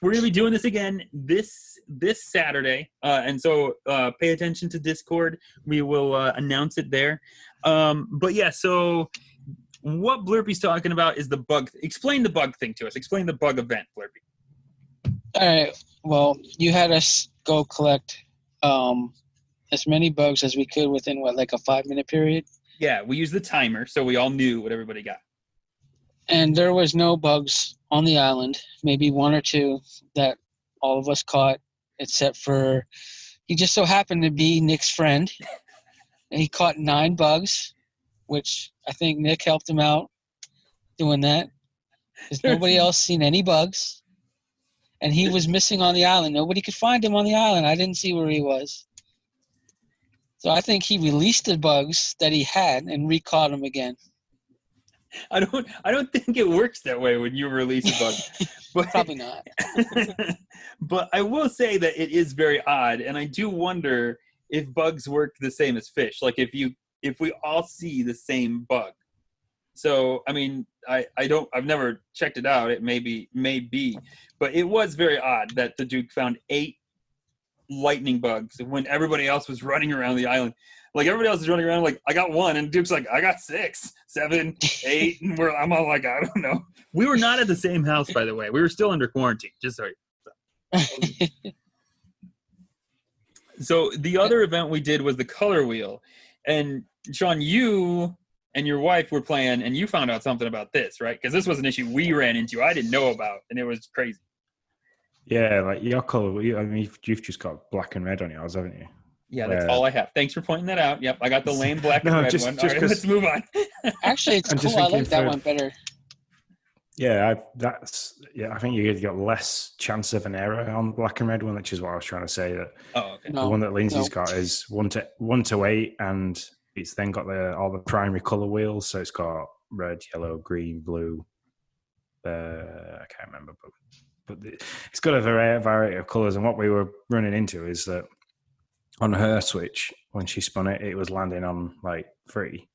We're gonna be doing this again this Saturday, and so pay attention to Discord. We will announce it there. But yeah, so what Blurpee's talking about is the bug. Explain the bug thing to us. Explain the bug event, Blurpee. All right. Well, you had us go collect as many bugs as we could within like a 5-minute period, Yeah, we used the timer, so we all knew what everybody got. and there was no bugs on the island. Maybe one or two that all of us caught, except for he just so happened to be Nick's friend, and he caught 9 bugs, which I think Nick helped him out doing that. Because nobody else seen any bugs, and he was missing on the island. Nobody could find him on the island. I didn't see where he was. So I think he released the bugs that he had and re-caught them again. I don't think it works that way when you release a bug. But, Probably not. But I will say that it is very odd, and I do wonder if bugs work the same as fish. Like if we all see the same bug. So I mean, I've never checked it out. It may be, but it was very odd that the Duke found 8 lightning bugs when everybody else was running around the island. Like everybody else is running around like I got 1, and Duke's like I got 6, 7, 8, and I'm all like I don't know. We were not at the same house, by the way. We were still under quarantine. Just sorry. So the other event we did was the color wheel, and Sean, you and your wife were playing, and you found out something about this, right? Because this was an issue we ran into. I didn't know about, and it was crazy. Yeah, like your color. I mean, you've just got black and red on yours, haven't you? Yeah, that's all I have. Thanks for pointing that out. Yep, I got the lame black and No, red just- one. just All right, 'cause- let's move on. Actually, it's I'm just cool. I thinking like that for- one better. Yeah, I think you got less chance of an error on black and red one, which is what I was trying to say. That Oh, okay. the one that Lindsay's no. got is 1 to 8, and it's then got all the primary color wheels. So it's got red, yellow, green, blue. I can't remember, but it's got a variety of colors. And what we were running into is that on her Switch, when she spun it, it was landing on like 3,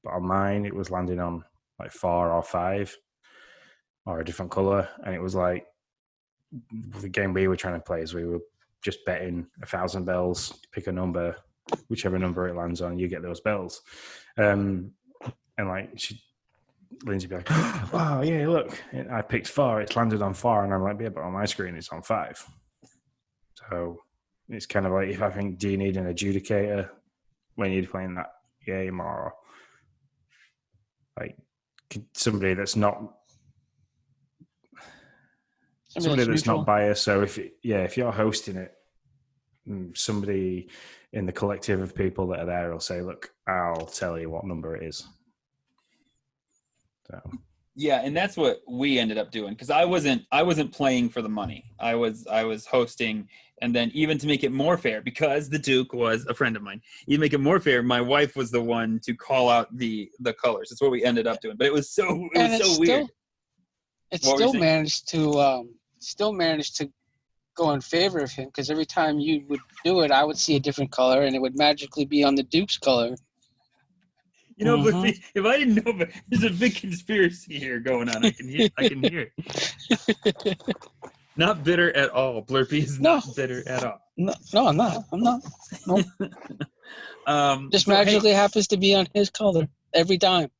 but on mine, it was landing on like 4 or 5. Or a different color, and it was like the game we were trying to play is we were just betting 1,000 bells, pick a number, whichever number it lands on, you get those bells. And like Lindsay be like, "Oh yeah, look, I picked 4, it's landed on 4," and I'm like, "Yeah, but on my screen it's on 5." So it's kind of like, if I think, do you need an adjudicator when you're playing that game, or like somebody that's not biased. So if you're hosting it, somebody in the collective of people that are there will say, "Look, I'll tell you what number it is." So Yeah, and that's what we ended up doing, because I wasn't playing for the money. I was hosting, and then even to make it more fair, because the Duke was a friend of mine, you make it more fair, my wife was the one to call out the colors. That's what we ended up doing. But it was so weird. It What were you saying? still managed to go in favor of him, because every time you would do it, I would see a different color, and it would magically be on the Duke's color. You know, Mhm. but if I didn't know, but there's a big conspiracy here going on. I can hear it. Not bitter at all. Blurpee is not bitter at all. No, I'm not. Nope. Just so, magically hey, happens to be on his color every time.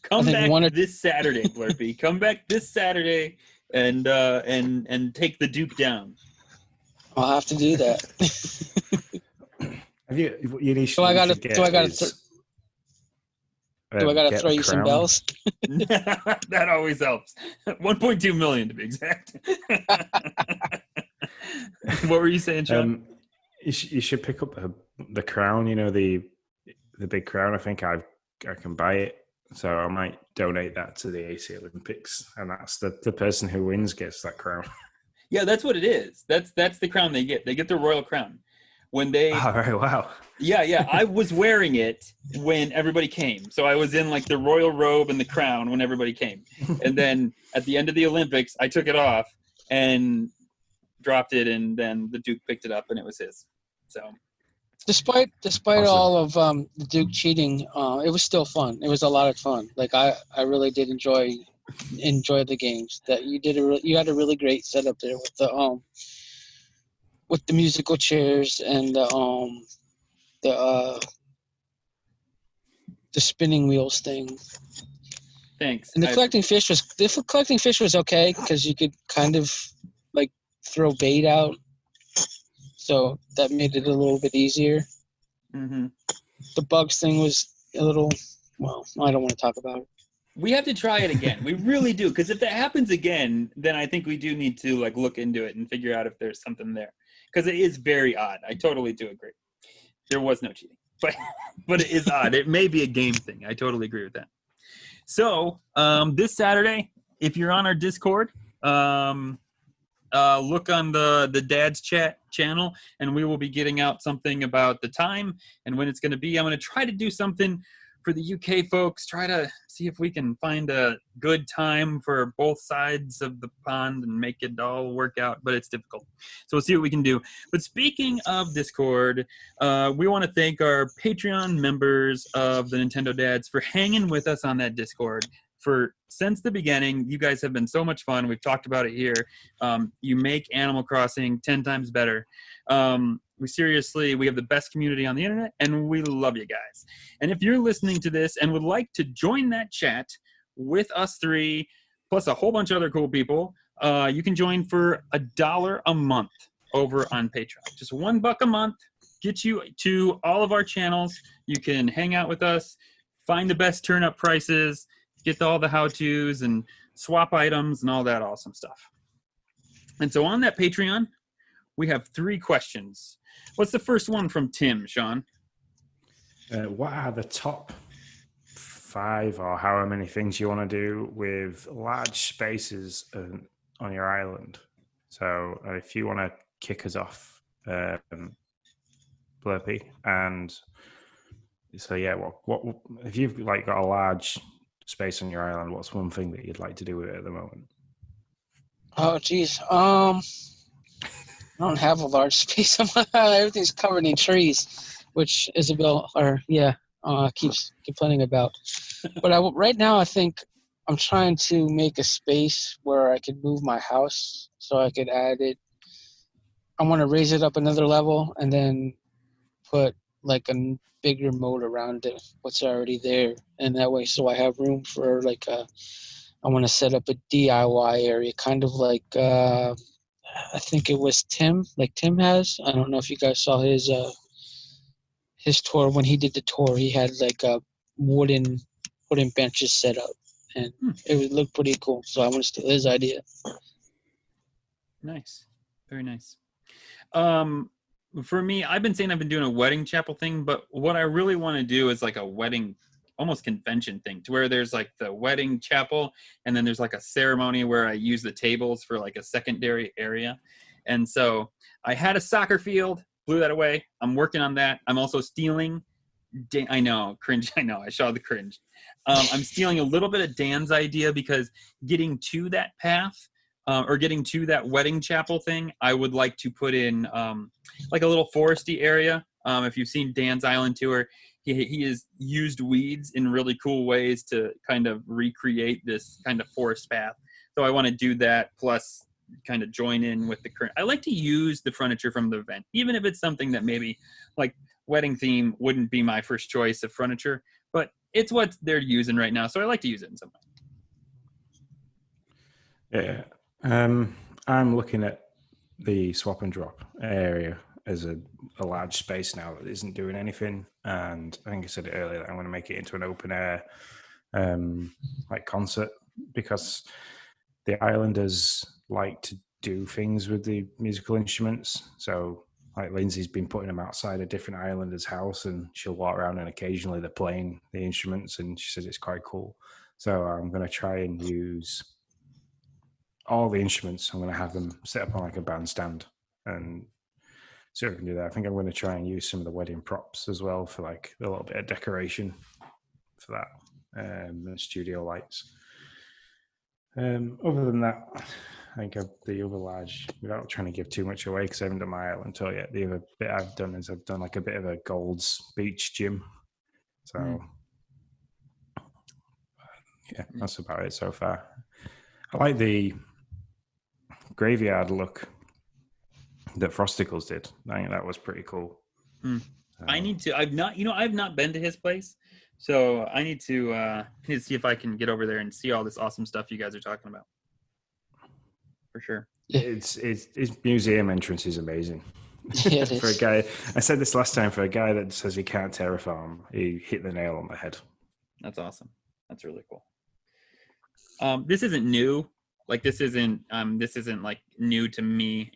come think back this Saturday, Blurpee. Come back this Saturday and take the Duke down. I'll have to do that. have you need So I gotta throw you some bells? That always helps. 1.2 million to be exact. What were you saying, Sean? You should pick up the crown. You know, the big crown. I think I can buy it, so I might donate that to the AC Olympics, and that's the person who wins gets that crown. Yeah, that's what it is. That's the crown they get. They get the royal crown when they. Oh, right, wow. Yeah. I was wearing it when everybody came, so I was in like the royal robe and the crown when everybody came, and then at the end of the Olympics, I took it off and dropped it, and then the Duke picked it up, and it was his. So. Despite Awesome. all of the Duke cheating, it was still fun. It was a lot of fun. Like I really did enjoy enjoy the games. That you did you had a really great setup there with the musical chairs and the spinning wheels thing. Thanks. And the collecting fish was okay because you could kind of like throw bait out, so that made it a little bit easier. Mm-hmm. The bugs thing was a little, well, I don't want to talk about it. We have to try it again. We really do, because if that happens again, then I think we do need to like look into it and figure out if there's something there, because it is very odd. I totally do agree. There was no cheating, but it is odd. It may be a game thing. I totally agree with that. So this Saturday, if you're on our Discord, look on the Dad's Chat channel, and we will be getting out something about the time and when it's going to be. I'm going to try to do something for the UK folks, try to see if we can find a good time for both sides of the pond and make it all work out, but it's difficult. So we'll see what we can do. But speaking of Discord, we want to thank our Patreon members of the Nintendo Dads for hanging with us on that Discord. Since the beginning, you guys have been so much fun. We've talked about it here. You make Animal Crossing 10 times better. We have the best community on the internet, and we love you guys. And if you're listening to this and would like to join that chat with us three, plus a whole bunch of other cool people, you can join for $1 a month over on Patreon. Just $1 a month gets you to all of our channels. You can hang out with us, find the best turn-up prices, get all the how-tos and swap items and all that awesome stuff. And so on that Patreon, we have 3 questions. What's the first one from Tim, Sean? What are the top 5 or however many things you want to do with large spaces on your island? So if you want to kick us off, Blurpee, and so yeah, what if you've like got a large space on your island, what's one thing that you'd like to do with it at the moment? Oh, geez. I don't have a large space on my island. Everything's covered in trees, which Isabel, keeps complaining about. But right now, I think I'm trying to make a space where I could move my house so I could add it. I want to raise it up another level and then put like a bigger moat around it, what's already there. And that way, so I have room for I want to set up a DIY area, kind of like, I think it was Tim has. I don't know if you guys saw his tour. When he did the tour, he had like a wooden benches set up, and it would look pretty cool. So I want to steal his idea. Nice. Very nice. For me, I've been saying I've been doing a wedding chapel thing, but what I really want to do is like a wedding, almost convention thing, to where there's like the wedding chapel, and then there's like a ceremony where I use the tables for like a secondary area. And so I had a soccer field, blew that away. I'm working on that. I'm also stealing. I know, cringe. I know, I saw the cringe. I'm stealing a little bit of Dan's idea, because getting to that path, or getting to that wedding chapel thing, I would like to put in like a little foresty area. If you've seen Dan's Island Tour, he has used weeds in really cool ways to kind of recreate this kind of forest path. So I want to do that, plus kind of join in with the current. I like to use the furniture from the event, even if it's something that maybe like wedding theme wouldn't be my first choice of furniture, but it's what they're using right now. So I like to use it in some way. Yeah. I'm looking at the swap and drop area as a large space now that isn't doing anything. And I think I said it earlier that I'm going to make it into an open air like concert, because the islanders like to do things with the musical instruments. So like Lindsay's been putting them outside a different islander's house, and she'll walk around and occasionally they're playing the instruments, and she says it's quite cool. So I'm going to try and use all the instruments. I'm going to have them set up on like a bandstand and see what I can do there. I think I'm going to try and use some of the wedding props as well for like a little bit of decoration for that, and studio lights. Other than that, I think the other large, without trying to give too much away because I haven't done my island tour yet, the other bit I've done is I've done like a bit of a Gold's Beach gym. So Yeah, that's about it so far. I like the graveyard look that Frosticles did. I think that was pretty cool. I need to. I've not been to his place, so I need to see if I can get over there and see all this awesome stuff you guys are talking about. For sure. It's his museum entrance is amazing. Yeah, For a guy, I said this last time, for a guy that says he can't terraform, he hit the nail on the head. That's awesome. That's really cool. This isn't new. Like this isn't like new to me.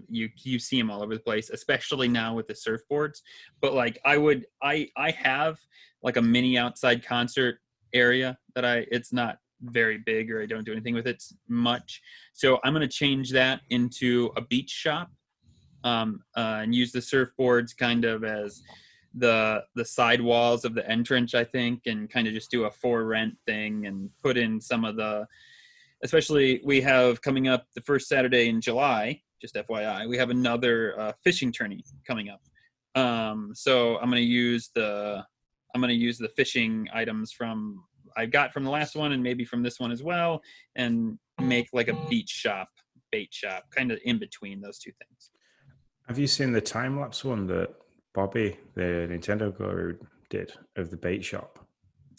You see them all over the place, especially now with the surfboards. But like I have like a mini outside concert area that it's not very big, or I don't do anything with it much. So I'm gonna change that into a beach shop, and use the surfboards kind of as the side walls of the entrance, I think, and kind of just do a for rent thing and put in some of the. Especially, we have coming up the first Saturday in July, just FYI, we have another fishing tourney coming up. So I'm going to use the fishing items from I got from the last one and maybe from this one as well, and make like a beach shop, bait shop, kind of in between those two things. Have you seen the time lapse one that Bobby, the Nintendo guru, did of the bait shop?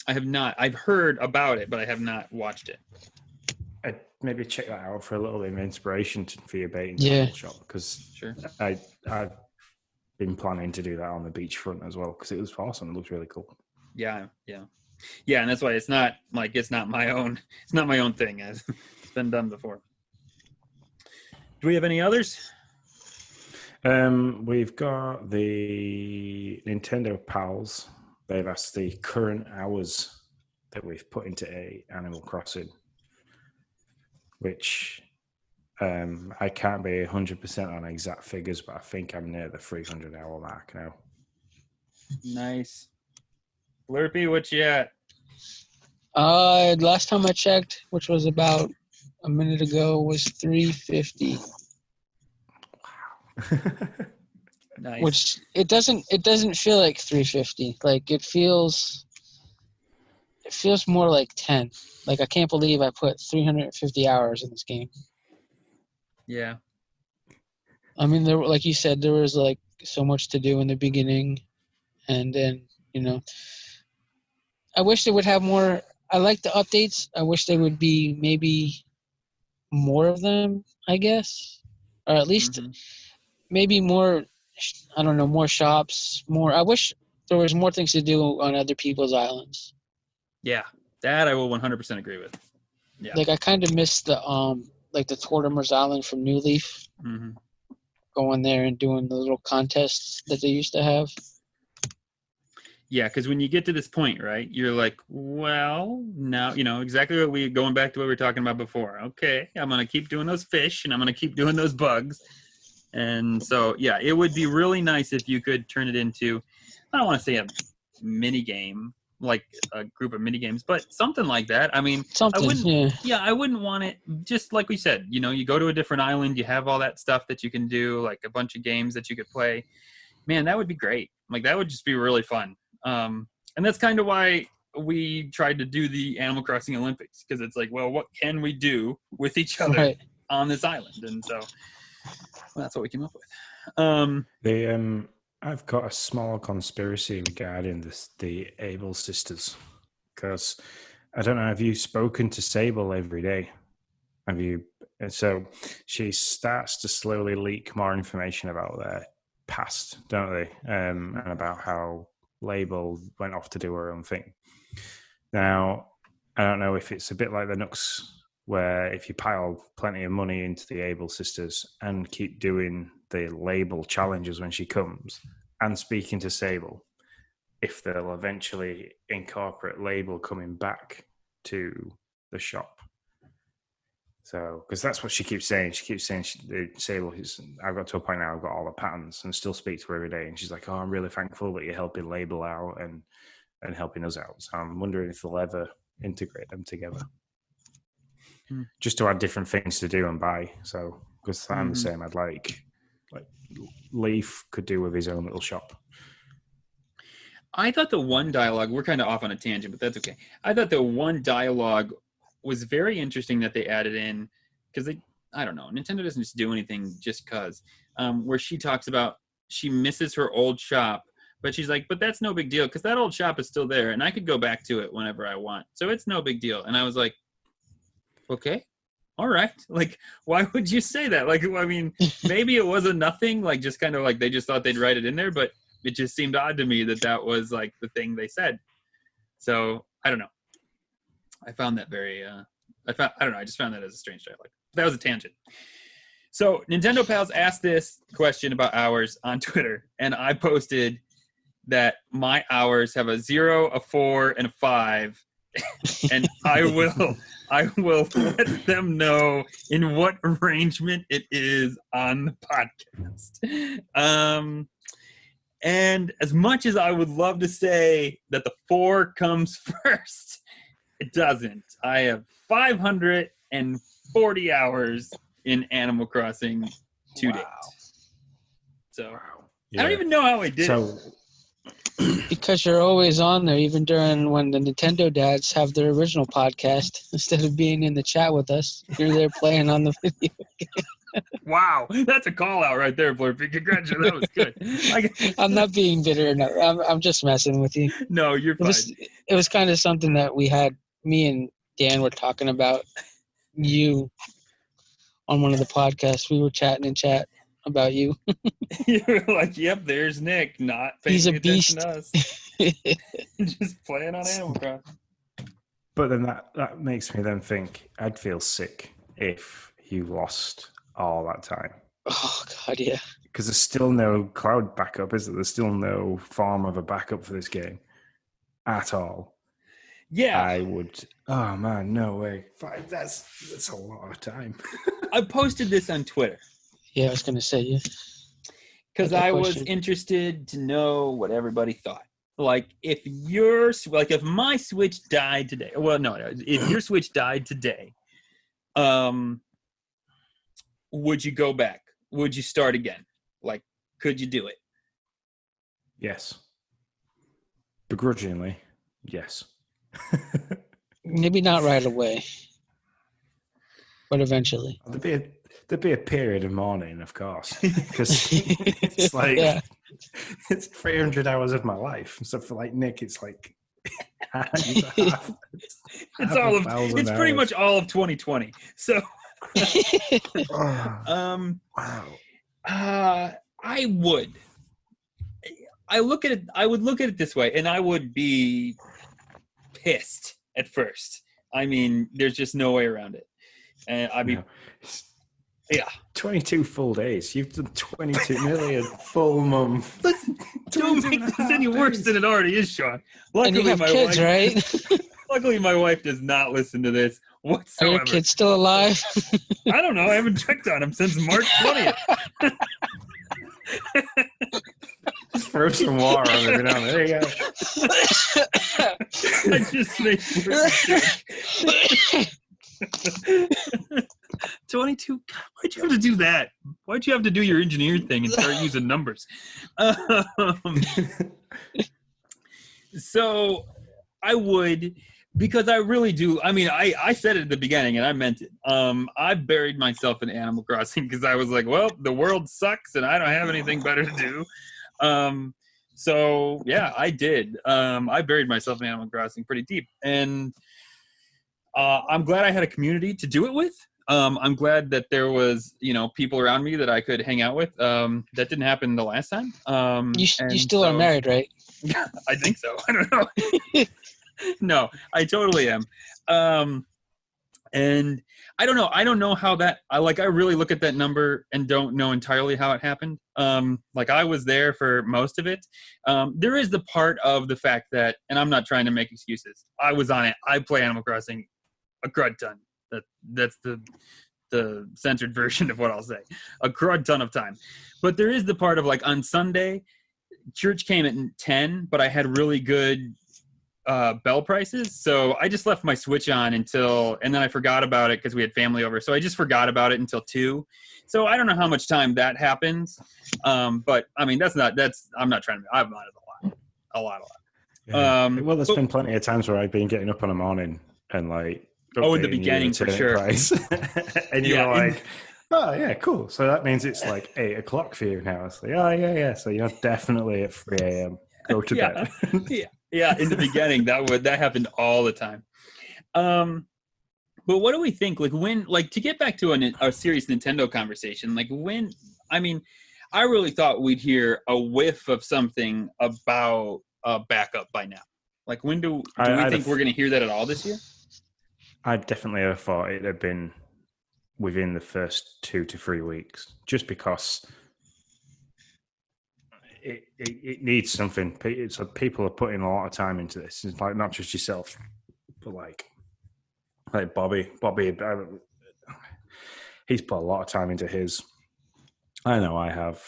I have not. I've heard about it, but I have not watched it. I'd maybe check that out for a little bit of inspiration for your bait shop, because Sure. I've been planning to do that on the beachfront as well, because it was awesome. It looked really cool. Yeah, and that's why it's not my own thing, as it's been done before. Do we have any others? We've got the Nintendo pals. They've asked the current hours that we've put into Animal Crossing, which I can't be 100% on exact figures, but I think I'm near the 300 hour mark now. Nice. Blurpee, what you at? Last time I checked, which was about a minute ago, was 350. Wow. Nice. Which it doesn't feel like 350. Like it feels more like 10. Like I can't believe I put 350 hours in this game. Yeah. I mean, there, like you said, there was like so much to do in the beginning, and then I wish they would have more. I like the updates. I wish they would be maybe more of them, I guess, or at least maybe more. I don't know, more shops, more. I wish there was more things to do on other people's islands. Yeah, that I will 100% agree with. Yeah. Like I kind of miss the like the Tortimer's Island from New Leaf. Mm-hmm. Going there and doing the little contests that they used to have. Yeah, because when you get to this point, right, you're like, well, now, exactly going back to what we were talking about before. Okay, I'm going to keep doing those fish, and I'm going to keep doing those bugs. And so, yeah, it would be really nice if you could turn it into, I don't want to say a mini game, like a group of mini games, but something like that. I mean, I wouldn't want it, just like we said, you go to a different island, you have all that stuff that you can do, like a bunch of games that you could play. Man, that would be great. Like, that would just be really fun. And that's kind of why we tried to do the Animal Crossing Olympics, because it's like, well, what can we do with each other on this island? And so that's what we came up with. I've got a small conspiracy regarding the Able sisters, because I don't know, have you spoken to Sable every day? Have you? So she starts to slowly leak more information about their past, don't they? And about how Label went off to do her own thing. Now, I don't know if it's a bit like the Nooks, where if you pile plenty of money into the Able sisters and keep doing the Label challenges when she comes and speaking to Sable, if they'll eventually incorporate Label coming back to the shop. So, because that's what she keeps saying. She keeps saying, Sable, I've got to a point now, I've got all the patterns and still speak to her every day. And she's like, oh, I'm really thankful that you're helping Label out and helping us out. So I'm wondering if they'll ever integrate them together. Just to add different things to do and buy. So, because I'm the same, I'd like Leaf could do with his own little shop. I thought the one dialogue, we're kind of off on a tangent, but that's okay. I thought the one dialogue was very interesting that they added in, because I don't know, Nintendo doesn't just do anything just because, where she talks about she misses her old shop, but she's like, but that's no big deal because that old shop is still there and I could go back to it whenever I want. So it's no big deal. And I was like, okay, all right. Like, why would you say that? Like, I mean, maybe it was a nothing, like just kind of like they just thought they'd write it in there, but it just seemed odd to me that was like the thing they said. So I don't know. I found that very, I don't know. I just found that as a strange dialogue. That was a tangent. So Nintendo Pals asked this question about hours on Twitter, and I posted that my hours have a 0, a 4, and a 5, and I will let them know in what arrangement it is on the podcast. And as much as I would love to say that the 4 comes first, it doesn't. I have 540 hours in Animal Crossing to date. So Yeah. I don't even know how I did it. Because you're always on there, even during when the Nintendo dads have their original podcast. Instead of being in the chat with us, you're there playing on the video. Wow, that's a call out right there, Blurpee. Congratulations, that was good. I'm not being bitter. No, I'm just messing with you. No, you're fine. It was kind of something that me and Dan were talking about you on one of the podcasts. We were chatting in chat about you. You were like, yep, there's Nick, not paying He's a attention beast. to us. Just playing on Animal Crossing. But then that makes me then think I'd feel sick if you lost all that time. Oh, God, yeah. Because there's still no cloud backup, is there? There's still no form of a backup for this game at all. Yeah. I would... Oh, man, no way. That's a lot of time. I posted this on Twitter. Yeah, I was going to say, yeah. Because I was interested to know what everybody thought. Like, if my Switch died today, well, no, if your Switch died today, would you go back? Would you start again? Like, could you do it? Yes. Begrudgingly, yes. Maybe not right away, but eventually. There'd be a period of mourning, of course, because it's like it's 300 hours of my life. So for like Nick, it's like it's pretty much all of 2020. So wow. I would look at it this way, and I would be pissed at first. I mean, there's just no way around it. And I'd be yeah. 22 full days. You've done 22, nearly a full month. Listen, don't make this any worse than it already is, Sean. Luckily, and you have kids, right? Luckily, my wife does not listen to this whatsoever. Are your kids still alive? I don't know. I haven't checked on them since March 20th. Just throw some water on every now and then. There you go. I just made sure. 22. God, why'd you have to do that? Why'd you have to do your engineer thing and start using numbers? So I would, because I really do. I mean, I said it at the beginning and I meant it. I buried myself in Animal Crossing because I was like, well, the world sucks and I don't have anything better to do. So yeah, I did. I buried myself in Animal Crossing pretty deep, and I'm glad I had a community to do it with. I'm glad that there was, people around me that I could hang out with. That didn't happen the last time. You still are married, right? I think so. I don't know. No, I totally am. And I don't know. I don't know how that. I really look at that number and don't know entirely how it happened. I was there for most of it. There is the part of the fact that, and I'm not trying to make excuses. I was on it. I play Animal Crossing a crud ton. That's the censored version of what I'll say. A crud ton of time. But there is the part of on Sunday, church came at 10, but I had really good bell prices. So I just left my Switch on and then I forgot about it because we had family over. So I just forgot about it until 2. So I don't know how much time that happens. But I mean, I'm not trying to, I've modded a lot. Well, there's but- been plenty of times where I've been getting up on a morning and like, Oh, in the updating your beginning, for return sure. price. And you're Yeah, like, oh yeah, cool. So that means it's like 8 o'clock for you now. It's like, oh yeah. So you're definitely at 3 a.m. Go to Yeah. bed. yeah. In the beginning, that happened all the time. But what do we think? Like when, like to get back to a serious Nintendo conversation, like when, I mean, I really thought we'd hear a whiff of something about a backup by now. Like when do we think we're going to hear that at all this year? I definitely have thought it had been within the first 2 to 3 weeks, just because it needs something. So people are putting a lot of time into this. It's like not just yourself, but like Bobby, he's put a lot of time into his. I know I have.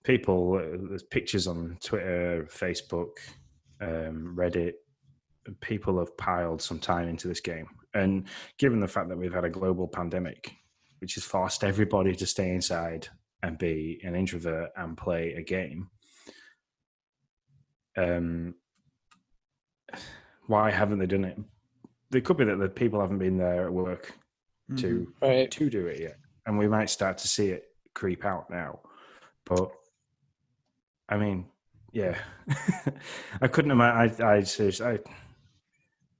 People, there's pictures on Twitter, Facebook, Reddit. People have piled some time into this game. And given the fact that we've had a global pandemic, which has forced everybody to stay inside and be an introvert and play a game, why haven't they done it? It could be that the people haven't been there at work to do it yet. And we might start to see it creep out now. But, I mean, yeah. I couldn't imagine.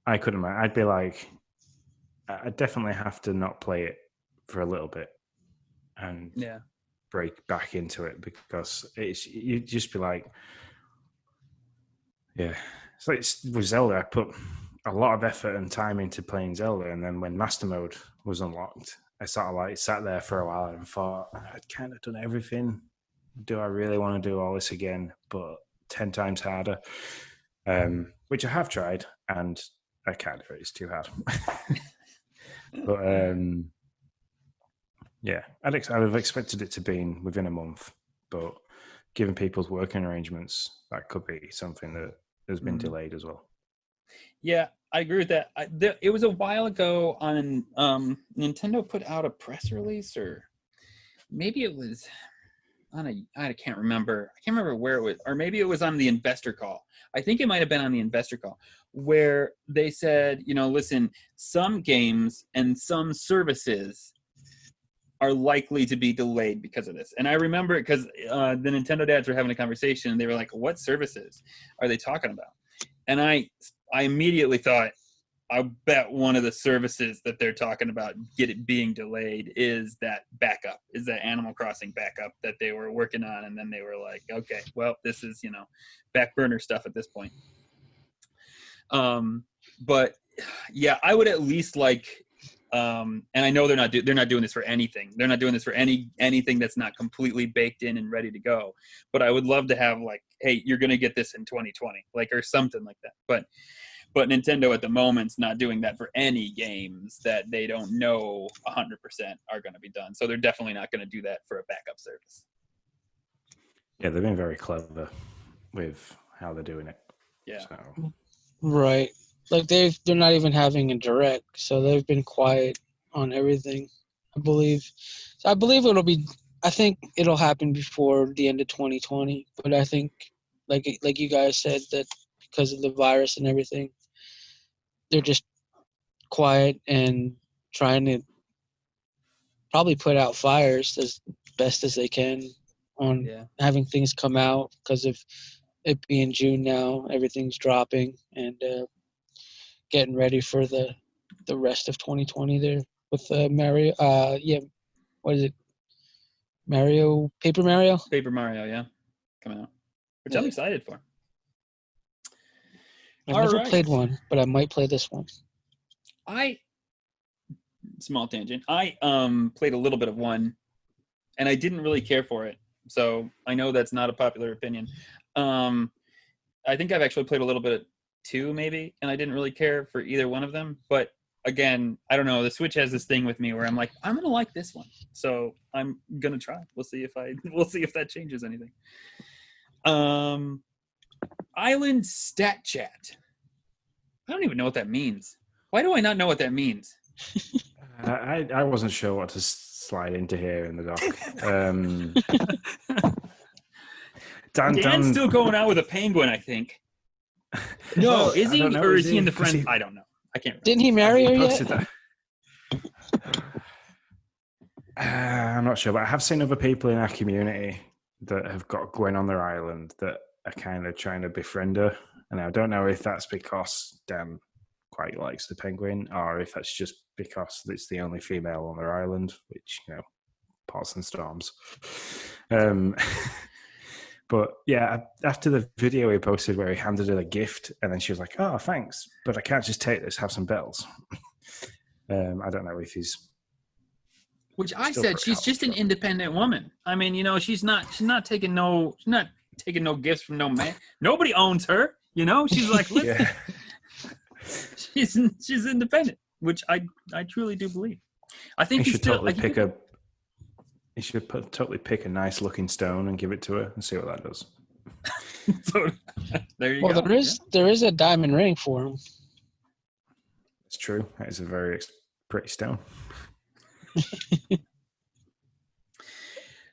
I couldn't imagine. I'd be like, I definitely have to not play it for a little bit and break back into it, because you'd just be like, yeah. It's like with Zelda, I put a lot of effort and time into playing Zelda, and then when Master Mode was unlocked, I sort of like sat there for a while and thought, I'd kind of done everything. Do I really want to do all this again, but 10 times harder? Which I have tried, and I can't do it. It's too hard. But yeah, I'd have expected it to be within a month, but given people's working arrangements, that could be something that has been delayed as well. Yeah, I agree with that. It was a while ago on Nintendo put out a press release, or maybe it was on I can't remember. I can't remember where it was, or maybe it was on the investor call. I think it might have been on the investor call, where they said, listen, some games and some services are likely to be delayed because of this. And I remember it because the Nintendo dads were having a conversation, and they were like, what services are they talking about? And I immediately thought, I bet one of the services that they're talking about being delayed is that backup, is that Animal Crossing backup that they were working on. And then they were like, okay, well, this is, back burner stuff at this point. But yeah, I would at least like, and I know they're not doing this for anything. They're not doing this for anything that's not completely baked in and ready to go. But I would love to have like, hey, you're going to get this in 2020, like, or something like that. But Nintendo at the moment's not doing that for any games that they don't know 100% are going to be done. So they're definitely not going to do that for a backup service. Yeah, they've been very clever with how they're doing it. Yeah. So. Right. Like they're not even having a direct, so they've been quiet on everything, I believe. So I think it'll happen before the end of 2020, but I think like you guys said, that because of the virus and everything, they're just quiet and trying to probably put out fires as best as they can on having things come out, because of it being June now, everything's dropping, and getting ready for the rest of 2020 there with Mario. What is it? Paper Mario, yeah, coming out, which I'm excited for. I've never played one, but I might play this one. Small tangent. I played a little bit of one, and I didn't really care for it. So I know that's not a popular opinion. I think I've actually played a little bit of 2 maybe, and I didn't really care for either one of them. But again, I don't know. The Switch has this thing with me where I'm like, I'm gonna like this one, so I'm gonna try. We'll see if that changes anything. Island Stat Chat. I don't even know what that means. Why do I not know what that means? I wasn't sure what to slide into here in the dock. Dan's still going out with a penguin, I think. No, Well, is I he, don't know, or is he in the 'Cause friend? I don't know. I can't remember. Didn't he marry her he yet? posted that. I'm not sure, but I have seen other people in our community that have got Gwen on their island that are kind of trying to befriend her. And I don't know if that's because Dan quite likes the penguin or if that's just because it's the only female on their island, which, parts and storms. But yeah, after the video he posted where he handed her a gift and then she was like, "Oh, thanks, but I can't just take this, have some bells." I don't know if he's... Which I Still said, pretty she's hot, just an so. independent woman. I mean, she's not taking no gifts from no man. Nobody owns her. She's like, listen, Yeah. she's independent, which I truly do believe. I think He should totally pick totally pick a nice looking stone and give it to her and see what that does. So, there you Well, go. there is a diamond ring for him. It's true. That is a very pretty stone.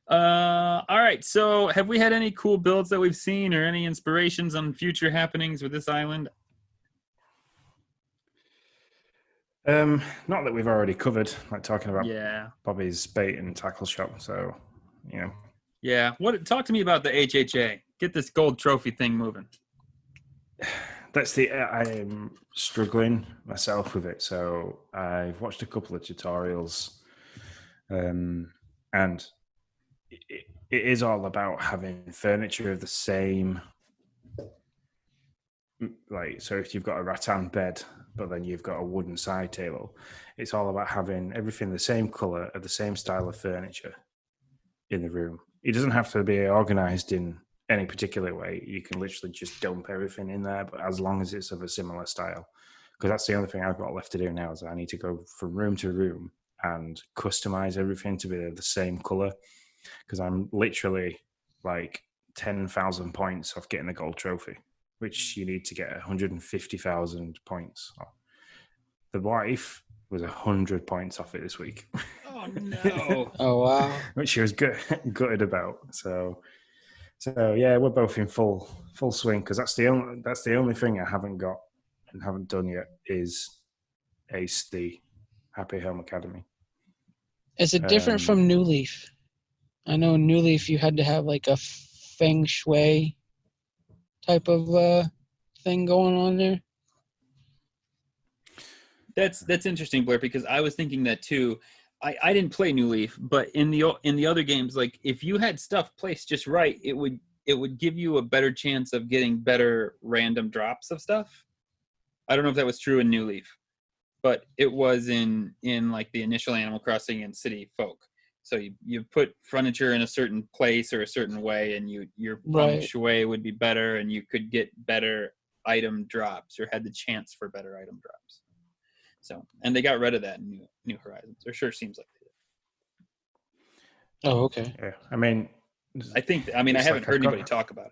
All right. So, have we had any cool builds that we've seen, or any inspirations on future happenings with this island? Not that we've already covered, like talking about Yeah. Bobby's bait and tackle shop. So, Yeah. Talk to me about the HHA. Get this gold trophy thing moving. I am struggling myself with it. So I've watched a couple of tutorials, and it is all about having furniture of the same. Like, so if you've got a rattan bed, but then you've got a wooden side table, it's all about having everything the same color of the same style of furniture in the room. It doesn't have to be organized in any particular way. You can literally just dump everything in there, but as long as it's of a similar style. Because that's the only thing I've got left to do now is I need to go from room to room and customize everything to be the same color. Because I'm literally like 10,000 points off getting the gold trophy, which you need to get 150,000 points. The wife was 100 points off it this week. Oh no! Oh wow! Which she was gutted about. So yeah, we're both in full swing because that's the only thing I haven't got and haven't done yet is Ace the Happy Home Academy. Is it different from New Leaf? I know in New Leaf you had to have like a feng shui type of thing going on there. That's interesting, Blair, because I was thinking that too. I didn't play New Leaf, but in the other games, like if you had stuff placed just right, it would give you a better chance of getting better random drops of stuff. I don't know if that was true in New Leaf, but it was in like the initial Animal Crossing and City Folk. So you put furniture in a certain place or a certain way, and your feng shui would be better, and you could get better item drops or had the chance for better item drops. So, and they got rid of that in New Horizons. Or sure seems like they did. Oh, okay. Yeah, I mean, I haven't heard anybody talk about it.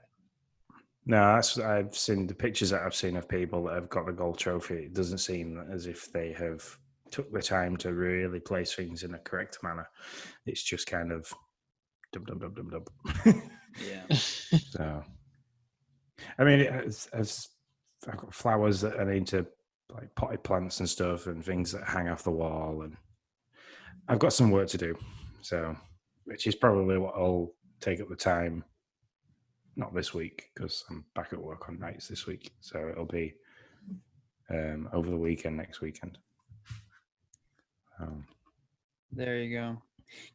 No, I've seen the pictures that I've seen of people that have got the gold trophy. It doesn't seem as if they have took the time to really place things in a correct manner. It's just kind of dub. Yeah. So, I mean, as I've got flowers that I need to, like potted plants and stuff and things that hang off the wall, and I've got some work to do. So, which is probably what I'll take up the time. Not this week because I'm back at work on nights this week. So it'll be over the weekend, next weekend. There you go.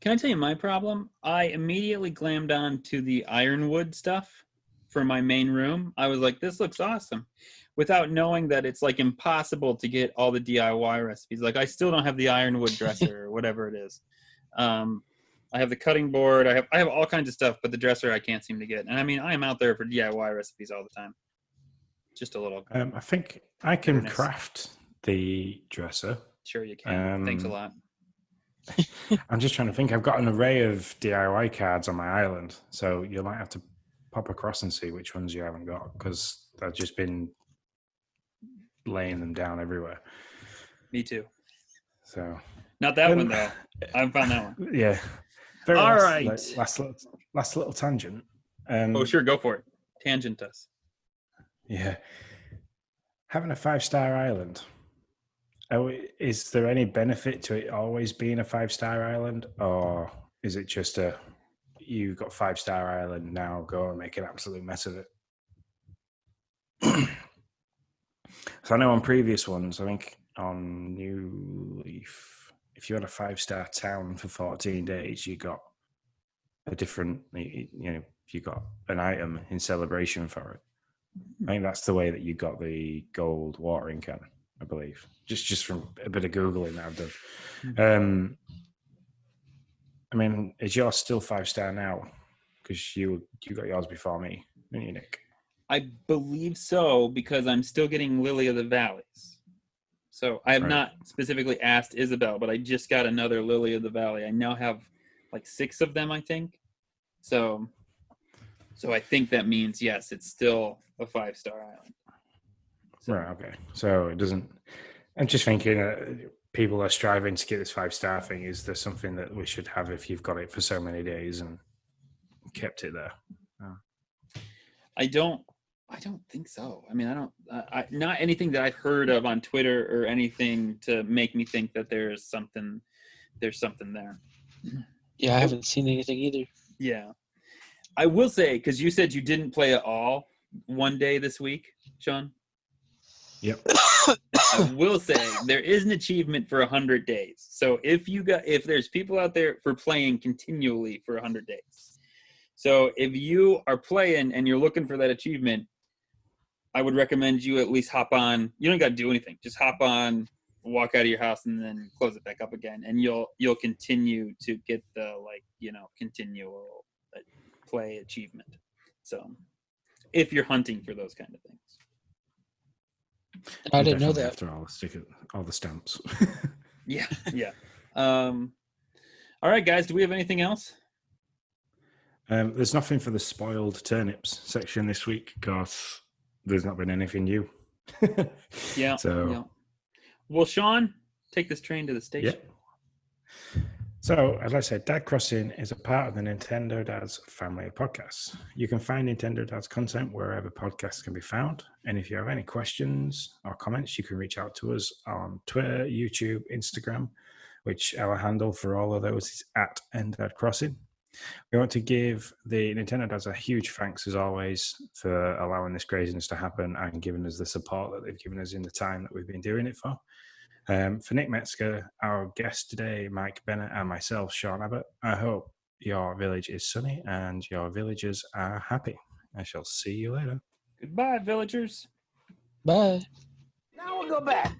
Can I tell you my problem? I immediately glammed on to the ironwood stuff for my main room. I was like, this looks awesome, without knowing that it's like impossible to get all the DIY recipes. Like I still don't have the ironwood dresser or whatever it is. I have the cutting board. I have all kinds of stuff, but the dresser I can't seem to get. And I mean, I am out there for DIY recipes all the time. Just a little. I think I can craft the dresser. Sure you can. Thanks a lot. I'm just trying to think. I've got an array of DIY cards on my island, so you might have to pop across and see which ones you haven't got because I've just been laying them down everywhere. Me too. So not that one though. I haven't found that one. Yeah. All right. Last little tangent. Oh, sure. Go for it. Tangent us. Yeah. having a 5-star island. Is there any benefit to it always being a 5-star island, or is it just you've got 5-star island now, go and make an absolute mess of it? So I know on previous ones, I think on New Leaf, if you had a 5-star town for 14 days, you got a different, you got an item in celebration for it. I think that's the way that you got the gold watering can, I believe. Just from a bit of Googling that I've done. I mean, is yours still 5-star now? Because you got yours before me, didn't you, Nick? I believe so, because I'm still getting Lily of the Valleys. So I have not specifically asked Isabel, but I just got another Lily of the Valley. I now have like 6 of them, I think. So I think that means, yes, it's still a 5-star island. So. Right, okay. So it doesn't... I'm just thinking people are striving to get this 5-star thing. Is there something that we should have if you've got it for so many days and kept it there? Oh. I don't think so. I mean, I not anything that I've heard of on Twitter or anything to make me think that there's something there. Yeah, I haven't seen anything either. Yeah. I will say, because you said you didn't play at all one day this week, Sean. Yep. I will say there is an achievement for 100 days. So if there's people out there for playing continually for 100 days. So if you are playing and you're looking for that achievement, I would recommend you at least hop on. You don't got to do anything. Just hop on, walk out of your house, and then close it back up again, and you'll continue to get the continual play achievement. So if you're hunting for those kind of things. I didn't know that. After all, stick it, all the stamps. Yeah. All right, guys. Do we have anything else? There's nothing for the spoiled turnips section this week because there's not been anything new. Yeah. So. Yeah. Well, Sean, take this train to the station. Yeah. So, as I said, Dad Crossing is a part of the Nintendo Dads family of podcasts. You can find Nintendo Dads content wherever podcasts can be found. And if you have any questions or comments, you can reach out to us on Twitter, YouTube, Instagram, which our handle for all of those is @NDadCrossing. We want to give the Nintendo Dads a huge thanks, as always, for allowing this craziness to happen and giving us the support that they've given us in the time that we've been doing it for. For Nick Metzger, our guest today, Mike Bennett, and myself, Sean Abbott, I hope your village is sunny and your villagers are happy. I shall see you later. Goodbye, villagers. Bye. Now we'll go back.